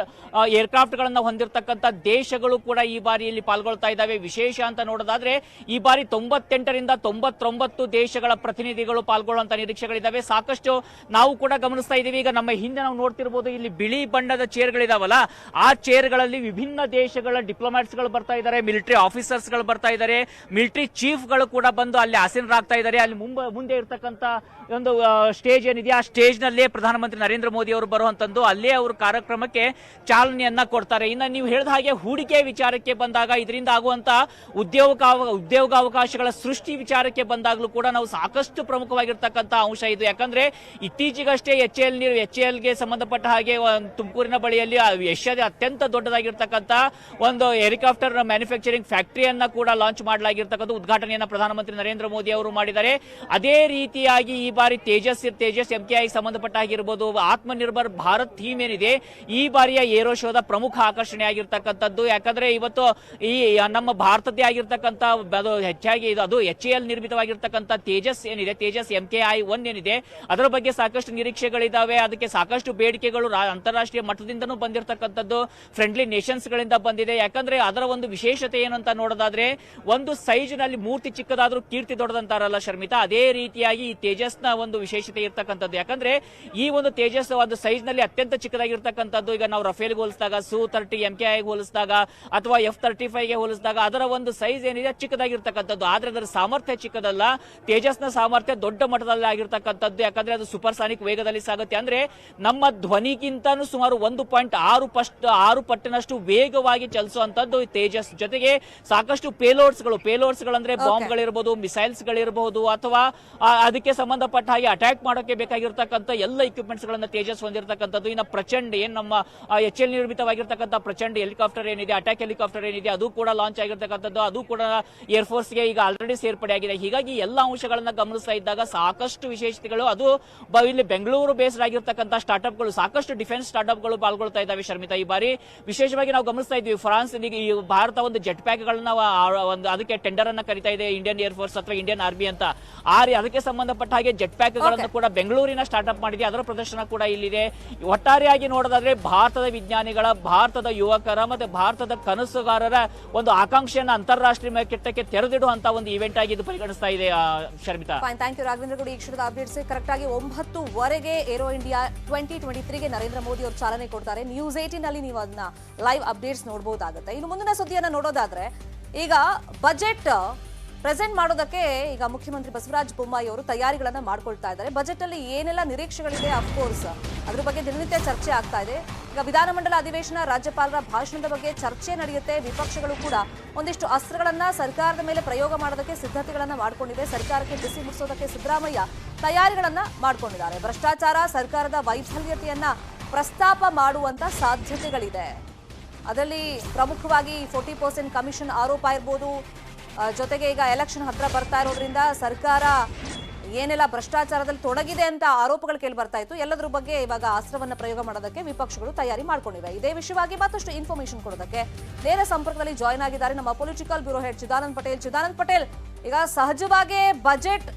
ಏರ್ಕ್ರಾಫ್ಟ್ ಗಳನ್ನ ಹೊಂದಿರತಕ್ಕಂಥ ದೇಶಗಳು ಕೂಡ ಈ ಬಾರಿಯಲ್ಲಿ ಪಾಲ್ಗೊಳ್ತಾ ಇದ್ದಾವೆ. ವಿಶೇಷ ಅಂತ ನೋಡೋದಾದ್ರೆ ಈ ಬಾರಿ 98ರಿಂದ 99 ದೇಶಗಳ ಪ್ರತಿನಿಧಿಗಳು ಪಾಲ್ಗೊಳ್ಳುವಂತ ನಿರೀಕ್ಷೆಗಳಿದ್ದಾವೆ. ಸಾಕಷ್ಟು ನಾವು ಕೂಡ ಗಮನಿಸ್ತಾ ಇದ್ದೀವಿ. ಈಗ ನಮ್ಮ ಹಿಂದೆ ನಾವು ನೋಡ್ತಿರ್ಬೋದು, ಇಲ್ಲಿ ಬಿಳಿ ಬಣ್ಣದ ಚೇರ್ಗಳಿದಾವಲ್ಲ, ಆ ಚೇರ್ಗಳಲ್ಲಿ ವಿಭಿನ್ನ ದೇಶಗಳ ಡಿಪ್ಲೊಮ್ಯಾಟ್ಸ್ ಗಳು ಬರ್ತಾ ಇದ್ದಾರೆ, ಮಿಲಿಟರಿ ಆಫೀಸರ್ಸ್ ಗಳು ಬರ್ತಾ ಇದ್ದಾರೆ, ಮಿಲಿಟರಿ ಚೀಫ್ ಗಳು ಕೂಡ ಬಂದು ಅಲ್ಲಿ ಆಸೀನರಾಗ್ತಾ ಇದ್ದಾರೆ. ಅಲ್ಲಿ ಮುಂದೆ ಇರ್ತಕ್ಕಂಥ ಒಂದು ಸ್ಟೇಜ್ ಏನಿದೆ, ಆ ಸ್ಟೇಜ್ ನಲ್ಲೇ ಪ್ರಧಾನಮಂತ್ರಿ ನರೇಂದ್ರ ಮೋದಿ ಅವರು ಬರುವಂತದ್ದು, ಅಲ್ಲೇ ಅವರು ಕಾರ್ಯಕ್ರಮಕ್ಕೆ ಚಾಲನೆಯನ್ನ ಕೊಡ್ತಾರೆ. ಇನ್ನು ನೀವು ಹೇಳಿದ ಹಾಗೆ ಹೂಡಿಕೆ ವಿಚಾರಕ್ಕೆ ಬಂದಾಗ, ಇದರಿಂದ ಆಗುವಂತ ಉದ್ಯೋಗಾವಕಾಶಗಳ ಸೃಷ್ಟಿ ವಿಚಾರಕ್ಕೆ ಬಂದಾಗಲೂ ಕೂಡ ನಾವು ಸಾಕಷ್ಟು ಪ್ರಮುಖವಾಗಿರ್ತಕ್ಕಂಥ ಅಂಶ ಇದು. ಯಾಕಂದ್ರೆ ಇತ್ತೀಚೆಗಷ್ಟೇ HALಗೆ ಸಂಬಂಧಪಟ್ಟ ಹಾಗೆ ತುಮಕೂರಿನ ಬಳಿಯಲ್ಲಿ ಏಷ್ಯಾದ ಅತ್ಯಂತ ದೊಡ್ಡದಾಗಿರ್ತಕ್ಕಂಥ ಒಂದು ಹೆಲಿಕಾಪ್ಟರ್ ಮ್ಯಾನುಫ್ಯಾಕ್ಚರಿಂಗ್ ಫ್ಯಾಕ್ಟರಿಯನ್ನ ಕೂಡ ಲಾಂಚ್ ಮಾಡಲಾಗಿರ್ತಕ್ಕಂಥ ಉದ್ಘಾಟನೆಯನ್ನ ಪ್ರಧಾನಮಂತ್ರಿ ನರೇಂದ್ರ ಮೋದಿ ಅವರು ಮಾಡಿದ್ದಾರೆ. ಅದೇ ರೀತಿಯಾಗಿ ಈ ಬಾರಿ ತೇಜಸ್ MKI ಸಂಬಂಧಪಟ್ಟ ಆಗಿರ್ಬೋದು, ಆತ್ಮನಿರ್ಭರ್ ಭಾರತ್ ಥೀಮ್ ಏನಿದೆ, ಈ ಬಾರಿಯ ಏರೋ ಶೋದ ಪ್ರಮುಖ ಆಕರ್ಷಣೆ ಆಗಿರ್ತಕ್ಕಂಥದ್ದು. ಯಾಕಂದ್ರೆ ಇವತ್ತು ಈ ನಮ್ಮ ಭಾರತದ್ದೇ ಆಗಿರ್ತಕ್ಕಂಥ ಅದು ಹೆಚ್ಚಾಗಿ ಅದು HAL ನಿರ್ಮಿತವಾಗಿರ್ತಕ್ಕಂಥ ತೇಜಸ್ ಏನಿದೆ, ತೇಜಸ್ MKI-1 ಏನಿದೆ, ಅದರ ಬಗ್ಗೆ ಸಾಕಷ್ಟು ನಿರೀಕ್ಷೆಗಳಿದ್ದಾವೆ. ಅದಕ್ಕೆ ಸಾಕಷ್ಟು ಬೇಡಿಕೆಗಳು ಅಂತಾರಾಷ್ಟ್ರೀಯ ಮಟ್ಟದಿಂದನೂ ಬಂದಿರತಕ್ಕಂಥದ್ದು, ಫ್ರೆಂಡ್ಲಿ ನೇಷನ್ಸ್ ಗಳಿಂದ ಬಂದಿದೆ. ಯಾಕಂದ್ರೆ ಅದರ ಒಂದು ವಿಶೇಷತೆ ಏನಂತ ನೋಡೋದಾದ್ರೆ, ಒಂದು ಸೈಜ್ ನಲ್ಲಿ ಮೂರ್ತಿ ಚಿಕ್ಕದಾದ್ರೂ ಕೀರ್ತಿ ದೊಡ್ಡದಂತಾರಲ್ಲ ಶರ್ಮಿತಾ, ಅದೇ ರೀತಿಯಾಗಿ ಈ ತೇಜಸ್ ನ ಒಂದು ವಿಶೇಷತೆ ಇರ್ತಕ್ಕಂಥದ್ದು. ಯಾಕಂದ್ರೆ ಈ ಒಂದು ತೇಜಸ್ ಒಂದು ಸೈಜ್ ನಲ್ಲಿ ಅತ್ಯಂತ ಚಿಕ್ಕದಾಗಿರ್ತಕ್ಕಂಥದ್ದು. ಈಗ ನಾವು ರಫೇಲ್ಗೆ ಹೋಲಿಸಿದಾಗ, Su-30 MKI ಹೋಲಿಸಿದಾಗ, ಅಥವಾ F-35ಗೆ ಹೋಲಿಸಿದಾಗ ಅದರ ಒಂದು ಸೈಜ್ ಏನಿದೆ ಚಿಕ್ಕದಾಗಿರ್ತಕ್ಕಂಥದ್ದು. ಆದ್ರೆ ಅದರ ಸಾಮರ್ಥ್ಯ ಚಿಕ್ಕದಲ್ಲ, ತೇಜಸ್ನ ಸಾಮರ್ಥ್ಯ ದೊಡ್ಡ ಮಟ್ಟದಲ್ಲಿ ಆಗಿರ್ತಕ್ಕಂಥದ್ದು. ಯಾಕಂದ್ರೆ ಅದು ಸೂಪರ್ಸಾನಿಕ್ ವೇಗದಲ್ಲಿ ಸಾಗುತ್ತೆ. ಅಂದ್ರೆ ನಮ್ಮ ಧ್ವನಿಗಿಂತನೂ ಸುಮಾರು 1.6 ಪಟ್ಟಿನಷ್ಟು ವೇಗವಾಗಿ ಚಲಿಸುವಂತದ್ದು ತೇಜಸ್. ಜೊತೆಗೆ ಸಾಕಷ್ಟು ಪೇಲೋಡ್ಸ್ ಗಳು ಅಂದ್ರೆ ಬಾಂಬ್ ಗಳಿರಬಹುದು, ಮಿಸೈಲ್ಸ್ ಗಳಿರಬಹುದು, ಅಥವಾ ಅದಕ್ಕೆ ಸಂಬಂಧಪಟ್ಟ ಹಾಗೆ ಅಟ್ಯಾಕ್ ಮಾಡೋಕೆ ಬೇಕಾಗಿರ್ತಕ್ಕಂಥ ಎಲ್ಲ ಇಕ್ವಿಪ್ಮೆಂಟ್ಸ್ ಗಳನ್ನ ತೇಜಸ್ ಹೊಂದಿರತಕ್ಕಂಥದ್ದು. ಇನ್ನು ಪ್ರಚಂಡ್ ಏನ್ ನಮ್ಮ HAL ನಿರ್ಮಿತವಾಗಿರ್ತಕ್ಕಂಥ ಪ್ರಚಂಡ್ ಹೆಲಿಕಾಪ್ಟರ್ ಏನಿದೆ, ಅಟ್ಯಾಕ್ ಹೆಲಿಕಾಪ್ಟರ್ ಏನಿದೆ, ಅದು ಕೂಡ ಲಾಂಚ್ ಆಗಿರ್ತಕ್ಕಂಥದ್ದು. ಅದು ಕೂಡ ಏರ್ಫೋರ್ಸ್ಗೆ ಈಗ ಆಲ್ರೆಡಿ ಸೇರ್ಪಡೆ ಆಗಿದೆ. ಹೀಗಾಗಿ ಎಲ್ಲ ಅಂಶಗಳನ್ನ ಗಮನಿಸ್ತಾ ಇದ್ದಾಗ ಸಾಕಷ್ಟು ವಿಶೇಷತೆಗಳು, ಅದು ಇಲ್ಲಿ ಬೆಂಗಳೂರು ಬೇಸ್ಡ್ ಆಗಿರ್ತಕ್ಕಂಥ ಸ್ಟಾರ್ಟ್ಅಪ್ಗಳು, ಸಾಕಷ್ಟು ಡಿಫೆನ್ಸ್ ಸ್ಟಾರ್ಟ್ಅಪ್ಗಳು ಪಾಲ್ಗೊಳ್ತಾ ಇದ್ದಾವೆ ಶರ್ಮಿತಾ. ಈ ಬಾರಿ ವಿಶೇಷವಾಗಿ ನಾವು ಗಮನಿಸ್ತಾ ಇದ್ವಿ, ಫ್ರಾನ್ಸ್ ಭಾರತ ಒಂದು ಜೆಟ್ ಪ್ಯಾಕ್ ಗಳನ್ನ ಅದಕ್ಕೆ ಟೆಂಡರ್ ಅನ್ನ ಕರೀತಾ ಇದೆ, ಇಂಡಿಯನ್ ಏರ್ಫೋರ್ಸ್ ಅಥವಾ ಇಂಡಿಯನ್ ಆರ್ಮಿ ಅಂತ. ಅದಕ್ಕೆ ಸಂಬಂಧಪಟ್ಟ ಹಾಗೆ ಜೆಟ್ ಪ್ಯಾಕ್ ಗಳನ್ನು ಕೂಡ ಬೆಂಗಳೂರಿನ ಸ್ಟಾರ್ಟ್ಅಪ್ ಮಾಡಿದೆ, ಅದರ ಪ್ರದರ್ಶನ ಕೂಡ ಇಲ್ಲಿದೆ. ಒಟ್ಟಾರೆಯಾಗಿ ನೋಡೋದಾದ್ರೆ ಭಾರತದ ವಿಜ್ಞಾನಿಗಳ, ಭಾರತದ ಯುವಕರ ಮತ್ತೆ ಭಾರತದ ಕನಸುಗಾರರ ಒಂದು ಆಕಾಂಕ್ಷೆಯನ್ನು ಅಂತಾರಾಷ್ಟ್ರೀಯ ಮಟ್ಟಕ್ಕೆ ತೆರೆದಿಡುವಂತ ಒಂದು ಇವೆಂಟ್ ಆಗಿ ಇದು ಪರಿಗಣಿಸ್ತಾ ಇದೆ ಶರ್ಮಿತಾ. Thank you Raghavendra Gowda. ಈ ಕ್ಷಣದ ಅಪ್ಡೇಟ್ಸ್ ಕರೆಕ್ಟ್ ಆಗಿ 9:00 ಏರೋ ಇಂಡಿಯಾ 2023ಗೆ ನರೇಂದ್ರ ಮೋದಿ ಅವರು ಚಾಲನೆ ಕೊಡ್ತಾರೆ. ನ್ಯೂಸ್ 18 ನಲ್ಲಿ ನೀವು ಅದನ್ನ ಲೈವ್ ಅಪ್ಡೇಟ್ಸ್ ನೋಡಬಹುದಾಗುತ್ತೆ. ಇನ್ನು ಮುಂದಿನ ಸುದ್ದಿಯನ್ನ ನೋಡೋದಾದ್ರೆ, ಈಗ ಬಜೆಟ್ ಪ್ರೆಸೆಂಟ್ ಮಾಡೋದಕ್ಕೆ ಈಗ ಮುಖ್ಯಮಂತ್ರಿ ಬಸವರಾಜ ಬೊಮ್ಮಾಯಿ ಅವರು ತಯಾರಿಗಳನ್ನ ಮಾಡ್ಕೊಳ್ತಾ ಇದ್ದಾರೆ. ಬಜೆಟ್ ಅಲ್ಲಿ ಏನೆಲ್ಲ ನಿರೀಕ್ಷೆಗಳಿದೆ, ಅಫ್ಕೋರ್ಸ್ ಅದ್ರ ಬಗ್ಗೆ ದಿನನಿತ್ಯ ಚರ್ಚೆ ಆಗ್ತಾ ಇದೆ. ಈಗ ವಿಧಾನಮಂಡಲ ಅಧಿವೇಶನ, ರಾಜ್ಯಪಾಲರ ಭಾಷಣದ ಬಗ್ಗೆ ಚರ್ಚೆ ನಡೆಯುತ್ತೆ. ವಿಪಕ್ಷಗಳು ಕೂಡ ಒಂದಿಷ್ಟು ಅಸ್ತ್ರಗಳನ್ನ ಸರ್ಕಾರದ ಮೇಲೆ ಪ್ರಯೋಗ ಮಾಡೋದಕ್ಕೆ ಸಿದ್ಧತೆಗಳನ್ನ ಮಾಡ್ಕೊಂಡಿವೆ. ಸರ್ಕಾರಕ್ಕೆ ಬಿಸಿ ಮುಟ್ಟಿಸೋದಕ್ಕೆ ಸಿದ್ದರಾಮಯ್ಯ ತಯಾರಿಗಳನ್ನ ಮಾಡ್ಕೊಂಡಿದ್ದಾರೆ. ಭ್ರಷ್ಟಾಚಾರ, ಸರ್ಕಾರದ ವೈಫಲ್ಯತೆಯನ್ನ ಪ್ರಸ್ತಾಪ ಮಾಡುವಂತ ಸಾಧ್ಯತೆಗಳಿದೆ. ಅದರಲ್ಲಿ ಪ್ರಮುಖವಾಗಿ 40% ಕಮಿಷನ್ ಆರೋಪ ಇರ್ಬೋದು. ಜೊತೆಗೆ ಈಗ ಎಲೆಕ್ಷನ್ ಹತ್ರ ಬರ್ತಾ ಇರೋದ್ರಿಂದ ಸರ್ಕಾರ ಏನೆಲ್ಲ ಭ್ರಷ್ಟಾಚಾರದಲ್ಲಿ ತೊಡಗಿದೆ ಅಂತ ಆರೋಪಗಳು ಕೇಳಿ ಬರ್ತಾ ಇತ್ತು. ಎಲ್ಲದರ ಬಗ್ಗೆ ಇವಾಗ ಅಸ್ತ್ರವನ್ನ ಪ್ರಯೋಗ ಮಾಡೋದಕ್ಕೆ ವಿಪಕ್ಷಗಳು ತಯಾರಿ ಮಾಡ್ಕೊಂಡಿವೆ. ಇದೇ ವಿಷಯವಾಗಿ ಮತ್ತಷ್ಟು ಇನ್ಫಾರ್ಮೇಶನ್ ಕೊಡೋದಕ್ಕೆ ನೇರ ಸಂಪರ್ಕದಲ್ಲಿ ಜಾಯ್ನ್ ಆಗಿದ್ದಾರೆ ನಮ್ಮ political bureau head Chidanand Patel. Chidanand Patel, ಈಗ ಸಹಜವಾಗಿ ಬಜೆಟ್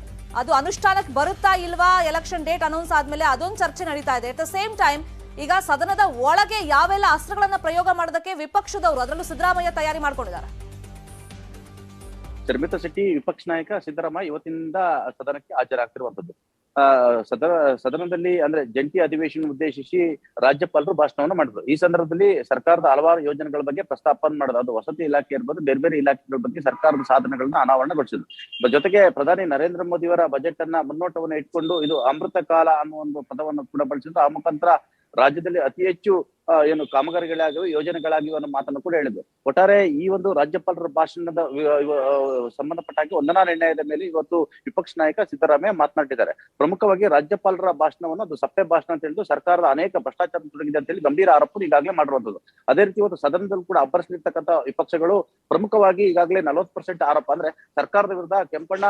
ಅದು ಅನುಷ್ಠಾನಕ್ಕೆ ಬರುತ್ತಾ ಇಲ್ವಾ, ಎಲೆಕ್ಷನ್ ಡೇಟ್ ಅನೌನ್ಸ್ ಆದ್ಮೇಲೆ ಅದೊಂದು ಚರ್ಚೆ ನಡೀತಾ ಇದೆ. ಅಟ್ ದ ಸೇಮ್ ಟೈಮ್ ಈಗ ಸದನದ ಒಳಗೆ ಯಾವೆಲ್ಲ ಅಸ್ತ್ರಗಳನ್ನ ಪ್ರಯೋಗ ಮಾಡೋದಕ್ಕೆ ವಿಪಕ್ಷದವರು, ಅದರಲ್ಲೂ ಸಿದ್ದರಾಮಯ್ಯ ತಯಾರಿ ಮಾಡ್ಕೊಂಡಿದ್ದಾರೆ? ಶರ್ಮಿತಾ ಶೆಟ್ಟಿ, ವಿಪಕ್ಷ ನಾಯಕ ಸಿದ್ದರಾಮಯ್ಯ ಇವತ್ತಿನಿಂದ ಸದನಕ್ಕೆ ಹಾಜರಾಗ್ತಿರುವಂತದ್ದು. ಸದನದಲ್ಲಿ ಅಂದ್ರೆ ಜಂಟಿ ಅಧಿವೇಶನ ಉದ್ದೇಶಿಸಿ ರಾಜ್ಯಪಾಲರು ಭಾಷಣವನ್ನು ಮಾಡಿದ್ರು. ಈ ಸಂದರ್ಭದಲ್ಲಿ ಸರ್ಕಾರದ ಹಲವಾರು ಯೋಜನೆಗಳ ಬಗ್ಗೆ ಪ್ರಸ್ತಾಪನೆ ಮಾಡೋದು, ಅದು ವಸತಿ ಇಲಾಖೆ ಇರ್ಬೋದು, ಬೇರೆ ಬೇರೆ ಇಲಾಖೆಗಳ ಬಗ್ಗೆ ಸರ್ಕಾರದ ಸಾಧನೆಗಳನ್ನ ಅನಾವರಣಗೊಳಿಸಿದ್ರು. ಜೊತೆಗೆ ಪ್ರಧಾನಿ ನರೇಂದ್ರ ಮೋದಿ ಅವರ ಬಜೆಟ್ ಅನ್ನ ಮುನ್ನೋಟವನ್ನು ಇಟ್ಕೊಂಡು ಇದು ಅಮೃತ ಕಾಲ ಅನ್ನೋ ಒಂದು ಪದವನ್ನು ಕೂಡ ಬಳಸಿದ್ರು. ಆ ಮುಖಾಂತರ ರಾಜ್ಯದಲ್ಲಿ ಅತಿ ಹೆಚ್ಚು ಕಾಮಗಾರಿಗಳಾಗಿವೆ, ಯೋಜನೆಗಳಾಗಿವೆ ಅನ್ನೋ ಮಾತನ್ನು ಕೂಡ ಹೇಳಿದ್ರು. ಒಟ್ಟಾರೆ ಈ ಒಂದು ರಾಜ್ಯಪಾಲರ ಭಾಷಣದ ಸಂಬಂಧಪಟ್ಟ ಹಾಗೆ ವಂದನಾ ನಿರ್ಣಯದ ಮೇಲೆ ಇವತ್ತು ವಿಪಕ್ಷ ನಾಯಕ ಸಿದ್ದರಾಮಯ್ಯ ಮಾತನಾಡಿದ್ದಾರೆ. ಪ್ರಮುಖವಾಗಿ ರಾಜ್ಯಪಾಲರ ಭಾಷಣವನ್ನು ಅದು ಸಪ್ಪೆ ಭಾಷಣ ಅಂತ ಹೇಳಿದ್ರು, ಸರ್ಕಾರದ ಅನೇಕ ಭ್ರಷ್ಟಾಚಾರ ತೊಡಗಿದೆ ಅಂತ ಹೇಳಿ ಗಂಭೀರ ಆರೋಪ ಈಗಾಗಲೇ ಮಾಡಿರುವಂತದ್ದು. ಅದೇ ರೀತಿ ಇವತ್ತು ಸದನದಲ್ಲೂ ಕೂಡ ಅಬ್ಬರಿಸಲಿರ್ತಕ್ಕಂಥ ವಿಪಕ್ಷಗಳು ಪ್ರಮುಖವಾಗಿ ಈಗಾಗಲೇ 40% ಆರೋಪ, ಅಂದ್ರೆ ಸರ್ಕಾರದ ವಿರುದ್ಧ ಕೆಂಪಣ್ಣ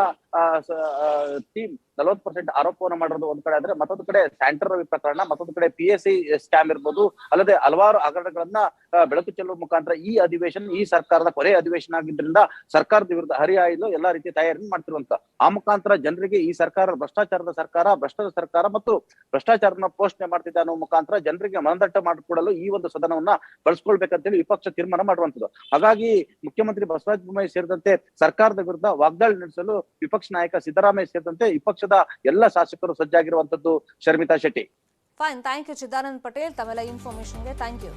ಟೀಮ್ 40% ಆರೋಪವನ್ನು ಮಾಡಿರೋದು ಒಂದ್ ಕಡೆ ಆದ್ರೆ, ಮತ್ತೊಂದು ಕಡೆ ಸ್ಯಾಂಟರ್ ರವಿ ಪ್ರಕರಣ, ಮತ್ತೊಂದು ಕಡೆ PSI ಸ್ಕ್ಯಾಮ್ ಇರ್ಬೋದು, ಅಲ್ಲದೆ ಹಲವಾರು ಹಗರಣಗಳನ್ನ ಬೆಳಕು ಚೆಲ್ಲುವ ಮುಖಾಂತರ ಈ ಅಧಿವೇಶನ ಈ ಸರ್ಕಾರದ ಕೊನೆಯ ಅಧಿವೇಶನ ಆಗಿದ್ದರಿಂದ ಸರ್ಕಾರದ ವಿರುದ್ಧ ಹರಿಹಾಯಲು ಎಲ್ಲಾ ರೀತಿಯ ತಯಾರಿ ಮಾಡ್ತಿರುವಂತ ಆ ಮುಖಾಂತರ ಜನರಿಗೆ ಈ ಸರ್ಕಾರ ಭ್ರಷ್ಟಾಚಾರದ ಸರ್ಕಾರ ಮತ್ತು ಭ್ರಷ್ಟಾಚಾರನ ಪೋಷಣೆ ಮಾಡ್ತಿದ್ದ ಅನ್ನೋ ಮುಖಾಂತರ ಜನರಿಗೆ ಮನದಟ್ಟ ಮಾಡಿಕೊಡಲು ಈ ಒಂದು ಸದನವನ್ನ ಬಳಸ್ಕೊಳ್ಬೇಕಂತೇಳಿ ವಿಪಕ್ಷ ತೀರ್ಮಾನ ಮಾಡುವಂತದ್ದು. ಹಾಗಾಗಿ ಮುಖ್ಯಮಂತ್ರಿ ಬಸವರಾಜ ಬೊಮ್ಮಾಯಿ ಸೇರಿದಂತೆ ಸರ್ಕಾರದ ವಿರುದ್ಧ ವಾಗ್ದಾಳಿ ನಡೆಸಲು ವಿಪಕ್ಷ ನಾಯಕ ಸಿದ್ದರಾಮಯ್ಯ ಸೇರಿದಂತೆ ವಿಪಕ್ಷದ ಎಲ್ಲ ಶಾಸಕರು ಸಜ್ಜಾಗಿರುವಂತದ್ದು. Sharmita Shetty. Fine, thank you Chidanand Patel, ತಮ್ಮೆಲ್ಲ ಇನ್ಫಾರ್ಮೇಶನ್ಗೆ ಥ್ಯಾಂಕ್ ಯು.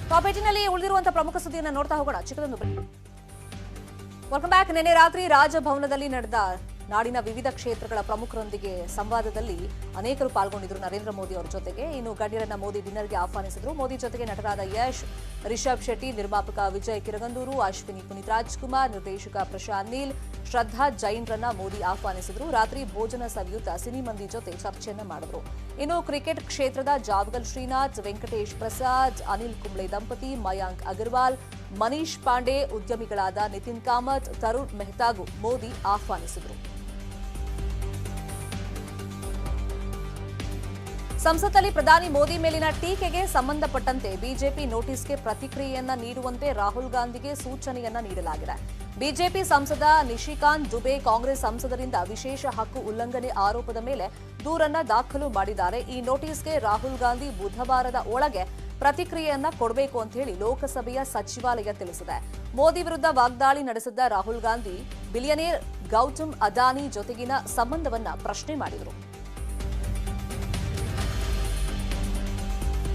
ಟಾಪ್ 18 ನಲ್ಲಿ ಉಳಿದಿರುವಂತಹ ಪ್ರಮುಖ ಸುದ್ದಿಯನ್ನು ನೋಡ್ತಾ ಹೋಗೋಣ. ಚಿಕ್ಕದೊಂದು ವೆಲ್ಕಮ್ ಬ್ಯಾಕ್. ನಿನ್ನೆ ರಾತ್ರಿ ರಾಜಭವನದಲ್ಲಿ ನಡೆದ ನಾಡಿನ ವಿವಿಧ ಕ್ಷೇತ್ರಗಳ ಪ್ರಮುಖರೊಂದಿಗೆ ಸಂವಾದದಲ್ಲಿ ಅನೇಕರು ಪಾಲ್ಗೊಂಡಿದ್ರು ನರೇಂದ್ರ ಮೋದಿ ಅವರ ಜೊತೆಗೆ. ಇನ್ನು ಗಣ್ಯರನ್ನ ಮೋದಿ ಡಿನ್ನರ್ಗೆ ಆಹ್ವಾನಿಸಿದ್ರು. ಮೋದಿ ಜೊತೆಗೆ ನಟರಾದ ಯಶ್, ರಿಷಬ್ ಶೆಟ್ಟಿ, ನಿರ್ಮಾಪಕ ವಿಜಯ್ ಕಿರಗಂದೂರು, ಅಶ್ವಿನಿ ಪುನೀತ್ ರಾಜ್ಕುಮಾರ್, ನಿರ್ದೇಶಕ ಪ್ರಶಾಂತ್ ನೀಲ್, ಶ್ರದ್ಧಾ ಜೈನ್ರನ್ನ ಮೋದಿ ಆಹ್ವಾನಿಸಿದ್ರು. ರಾತ್ರಿ ಭೋಜನ ಸವಿಯುತ್ತಾ ಸಿನಿ ಮಂದಿ ಜೊತೆ ಚರ್ಚೆಯನ್ನ ಮಾಡಿದ್ರು. ಇನ್ನು ಕ್ರಿಕೆಟ್ ಕ್ಷೇತ್ರದ ಜಾವಗಲ್ ಶ್ರೀನಾಥ್, ವೆಂಕಟೇಶ್ ಪ್ರಸಾದ್, ಅನಿಲ್ ಕುಂಬ್ಳೆ ದಂಪತಿ, ಮಯಾಂಕ್ ಅಗರ್ವಾಲ್, ಮನೀಶ್ ಪಾಂಡೆ, ಉದ್ಯಮಿಗಳಾದ ನಿತಿನ್ ಕಾಮತ್, ತರುಣ್ ಮೆಹ್ತಾಗೂ ಮೋದಿ ಆಹ್ವಾನಿಸಿದ್ರು. ಸಂಸತ್ತಲ್ಲಿ ಪ್ರಧಾನಿ ಮೋದಿ ಮೇಲಿನ ಟೀಕೆಗೆ ಸಂಬಂಧಪಟ್ಟಂತೆ ಬಿಜೆಪಿ ನೋಟಿಸ್ಗೆ ಪ್ರತಿಕ್ರಿಯೆಯನ್ನ ನೀಡುವಂತೆ ರಾಹುಲ್ ಗಾಂಧಿಗೆ ಸೂಚನೆಯನ್ನ ನೀಡಲಾಗಿದೆ. ಬಿಜೆಪಿ ಸಂಸದ ನಿಶಿಕಾಂತ್ ದುಬೆ ಕಾಂಗ್ರೆಸ್ ಸಂಸದರಿಂದ ವಿಶೇಷ ಹಕ್ಕು ಉಲ್ಲಂಘನೆ ಆರೋಪದ ಮೇಲೆ ದೂರನ್ನ ದಾಖಲು ಮಾಡಿದ್ದಾರೆ. ಈ ನೋಟಿಸ್ಗೆ ರಾಹುಲ್ ಗಾಂಧಿ ಬುಧವಾರದ ಒಳಗೆ ಪ್ರತಿಕ್ರಿಯೆಯನ್ನ ಕೊಡಬೇಕು ಅಂತ ಹೇಳಿ ಲೋಕಸಭೆಯ ಸಚಿವಾಲಯ ತಿಳಿಸಿದೆ. ಮೋದಿ ವಿರುದ್ಧ ವಾಗ್ದಾಳಿ ನಡೆಸಿದ್ದ ರಾಹುಲ್ ಗಾಂಧಿ ಬಿಲಿಯನೇರ್ ಗೌತಮ್ ಅದಾನಿ ಜೊತೆಗಿನ ಸಂಬಂಧವನ್ನ ಪ್ರಶ್ನೆ ಮಾಡಿದರು.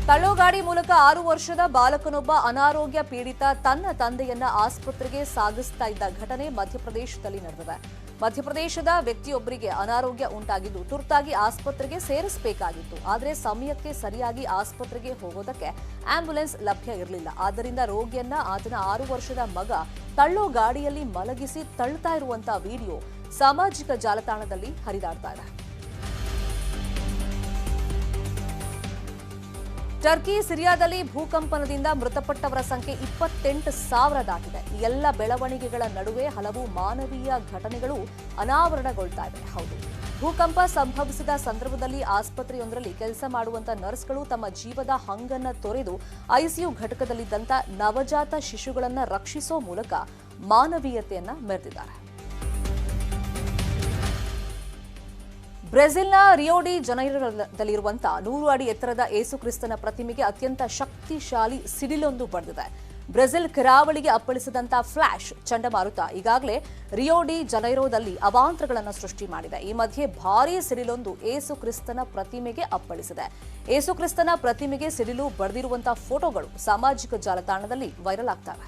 ತಳ್ಳೋಗಾಡಿ ಮೂಲಕ 6 ವರ್ಷದ ಬಾಲಕನೊಬ್ಬ ಅನಾರೋಗ್ಯ ಪೀಡಿತ ತನ್ನ ತಂದೆಯನ್ನ ಆಸ್ಪತ್ರೆಗೆ ಸಾಗಿಸ್ತಾ ಇದ್ದ ಘಟನೆ ಮಧ್ಯಪ್ರದೇಶದಲ್ಲಿ ನಡೆದಿದೆ. ಮಧ್ಯಪ್ರದೇಶದ ವ್ಯಕ್ತಿಯೊಬ್ಬರಿಗೆ ಅನಾರೋಗ್ಯ ಉಂಟಾಗಿದ್ದು ತುರ್ತಾಗಿ ಆಸ್ಪತ್ರೆಗೆ ಸೇರಿಸಬೇಕಾಗಿತ್ತು. ಆದರೆ ಸಮಯಕ್ಕೆ ಸರಿಯಾಗಿ ಆಸ್ಪತ್ರೆಗೆ ಹೋಗೋದಕ್ಕೆ ಆಂಬ್ಯುಲೆನ್ಸ್ ಲಭ್ಯ ಇರಲಿಲ್ಲ. ಆದ್ದರಿಂದ ರೋಗಿಯನ್ನ ಆತನ 6 ವರ್ಷದ ಮಗ ತಳ್ಳೋ ಗಾಡಿಯಲ್ಲಿ ಮಲಗಿಸಿ ತಳ್ಳುತ್ತಾ ಇರುವಂತಹ ವಿಡಿಯೋ ಸಾಮಾಜಿಕ ಜಾಲತಾಣದಲ್ಲಿ ಹರಿದಾಡ್ತಾ ಇದೆ. ಟರ್ಕಿ ಸಿರಿಯಾದಲ್ಲಿ ಭೂಕಂಪನದಿಂದ ಮೃತಪಟ್ಟವರ ಸಂಖ್ಯೆ 28,000 ದಾಟಿದೆ. ಈ ಎಲ್ಲ ಬೆಳವಣಿಗೆಗಳ ನಡುವೆ ಹಲವು ಮಾನವೀಯ ಘಟನೆಗಳು ಅನಾವರಣಗೊಳ್ತಾ ಇವೆ. ಹೌದು, ಭೂಕಂಪ ಸಂಭವಿಸಿದ ಸಂದರ್ಭದಲ್ಲಿ ಆಸ್ಪತ್ರೆಯೊಂದರಲ್ಲಿ ಕೆಲಸ ಮಾಡುವಂತ ನರ್ಸ್ಗಳು ತಮ್ಮ ಜೀವದ ಹಂಗನ್ನ ತೊರೆದು ಐಸಿಯು ಘಟಕದಲ್ಲಿದ್ದಂತ ನವಜಾತ ಶಿಶುಗಳನ್ನ ರಕ್ಷಿಸೋ ಮೂಲಕ ಮಾನವೀಯತೆಯನ್ನ ಮೆರೆದಿದ್ದಾರೆ. ಬ್ರೆಜಿಲ್ನ ರಿಯೋ ಡಿ ಜನೈರೊದಲ್ಲಿರುವಂತಹ 100 ಅಡಿ ಎತ್ತರದ ಏಸು ಕ್ರಿಸ್ತನ ಪ್ರತಿಮೆಗೆ ಅತ್ಯಂತ ಶಕ್ತಿಶಾಲಿ ಸಿಡಿಲೊಂದು ಬಡಿದಿದೆ. ಬ್ರೆಜಿಲ್ ಕರಾವಳಿಗೆ ಅಪ್ಪಳಿಸಿದಂತಹ ಫ್ಲಾಶ್ ಚಂಡಮಾರುತ ಈಗಾಗಲೇ ರಿಯೋ ಡಿ ಜನೈರೋದಲ್ಲಿ ಅವಾಂತರಗಳನ್ನು ಸೃಷ್ಟಿ ಮಾಡಿದೆ. ಈ ಮಧ್ಯೆ ಭಾರೀ ಸಿಡಿಲೊಂದು ಏಸು ಕ್ರಿಸ್ತನ ಪ್ರತಿಮೆಗೆ ಅಪ್ಪಳಿಸಿದೆ. ಏಸು ಕ್ರಿಸ್ತನ ಪ್ರತಿಮೆಗೆ ಸಿಡಿಲು ಬಡಿದಿರುವಂತಹ ಫೋಟೋಗಳು ಸಾಮಾಜಿಕ ಜಾಲತಾಣದಲ್ಲಿ ವೈರಲ್ ಆಗ್ತವೆ.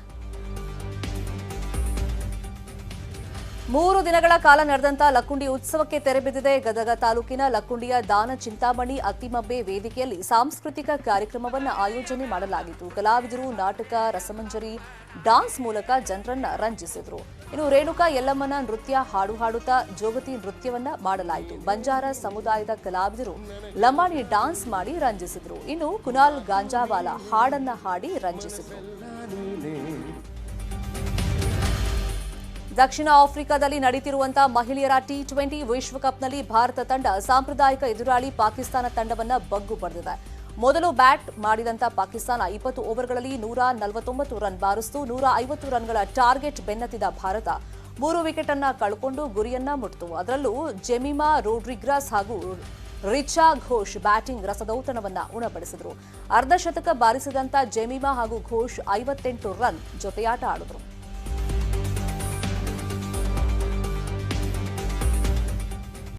3 ದಿನಗಳ ಕಾಲ ನಡೆದಂತಹ ಲಕ್ಕುಂಡಿ ಉತ್ಸವಕ್ಕೆ ತೆರೆ ಬಿದ್ದಿದೆ. ಗದಗ ತಾಲೂಕಿನ ಲಕ್ಕುಂಡಿಯ ದಾನ ಚಿಂತಾಮಣಿ ಅತ್ತಿಮಬ್ಬೆ ವೇದಿಕೆಯಲ್ಲಿ ಸಾಂಸ್ಕೃತಿಕ ಕಾರ್ಯಕ್ರಮವನ್ನು ಆಯೋಜನೆ ಮಾಡಲಾಗಿತ್ತು. ಕಲಾವಿದರು ನಾಟಕ, ರಸಮಂಜರಿ, ಡಾನ್ಸ್ ಮೂಲಕ ಜನರನ್ನ ರಂಜಿಸಿದ್ರು. ಇನ್ನು ರೇಣುಕಾ ಯಲ್ಲಮ್ಮನ ನೃತ್ಯ, ಹಾಡು ಹಾಡುತ್ತಾ ಜೋಗತಿ ನೃತ್ಯವನ್ನ ಮಾಡಲಾಯಿತು. ಬಂಜಾರ ಸಮುದಾಯದ ಕಲಾವಿದರು ಲಂಬಾಣಿ ಡಾನ್ಸ್ ಮಾಡಿ ರಂಜಿಸಿದ್ರು. ಇನ್ನು ಕುನಾಲ್ ಗಾಂಜಾವಾಲ ಹಾಡನ್ನ ಹಾಡಿ ರಂಜಿಸಿದ್ರು. ದಕ್ಷಿಣ ಆಫ್ರಿಕಾದಲ್ಲಿ ನಡೆಯುತ್ತಿರುವಂತಹ ಮಹಿಳೆಯರ ಟಿ20 ವಿಶ್ವಕಪ್ನಲ್ಲಿ ಭಾರತ ತಂಡ ಸಾಂಪ್ರದಾಯಿಕ ಎದುರಾಳಿ ಪಾಕಿಸ್ತಾನ ತಂಡವನ್ನ ಬಗ್ಗು ಬಡಿದಿದೆ. ಮೊದಲು ಬ್ಯಾಟ್ ಮಾಡಿದಂತ ಪಾಕಿಸ್ತಾನ 20 ಓವರ್ಗಳಲ್ಲಿ 149 ರನ್ ಬಾರಿಸಿತು. 150 ರನ್ಗಳ ಟಾರ್ಗೆಟ್ ಬೆನ್ನತ್ತಿದ ಭಾರತ 3 ವಿಕೆಟ್ ಅನ್ನ ಕಳ್ಕೊಂಡು ಗುರಿಯನ್ನ ಮುಟ್ಟಿತು. ಅದರಲ್ಲೂ ಜೆಮಿಮಾ ರೋಡ್ರಿಗ್ರಸ್ ಹಾಗೂ ರಿಚಾ ಘೋಷ್ ಬ್ಯಾಟಿಂಗ್ ರಸದೌತಣವನ್ನ ಉಣಬಡಿಸಿದ್ರು. ಅರ್ಧಶತಕ ಬಾರಿಸಿದಂತ ಜೆಮಿಮಾ ಹಾಗೂ ಘೋಷ್ 58 ರನ್ ಜೊತೆಯಾಟ ಆಡಿದ್ರು.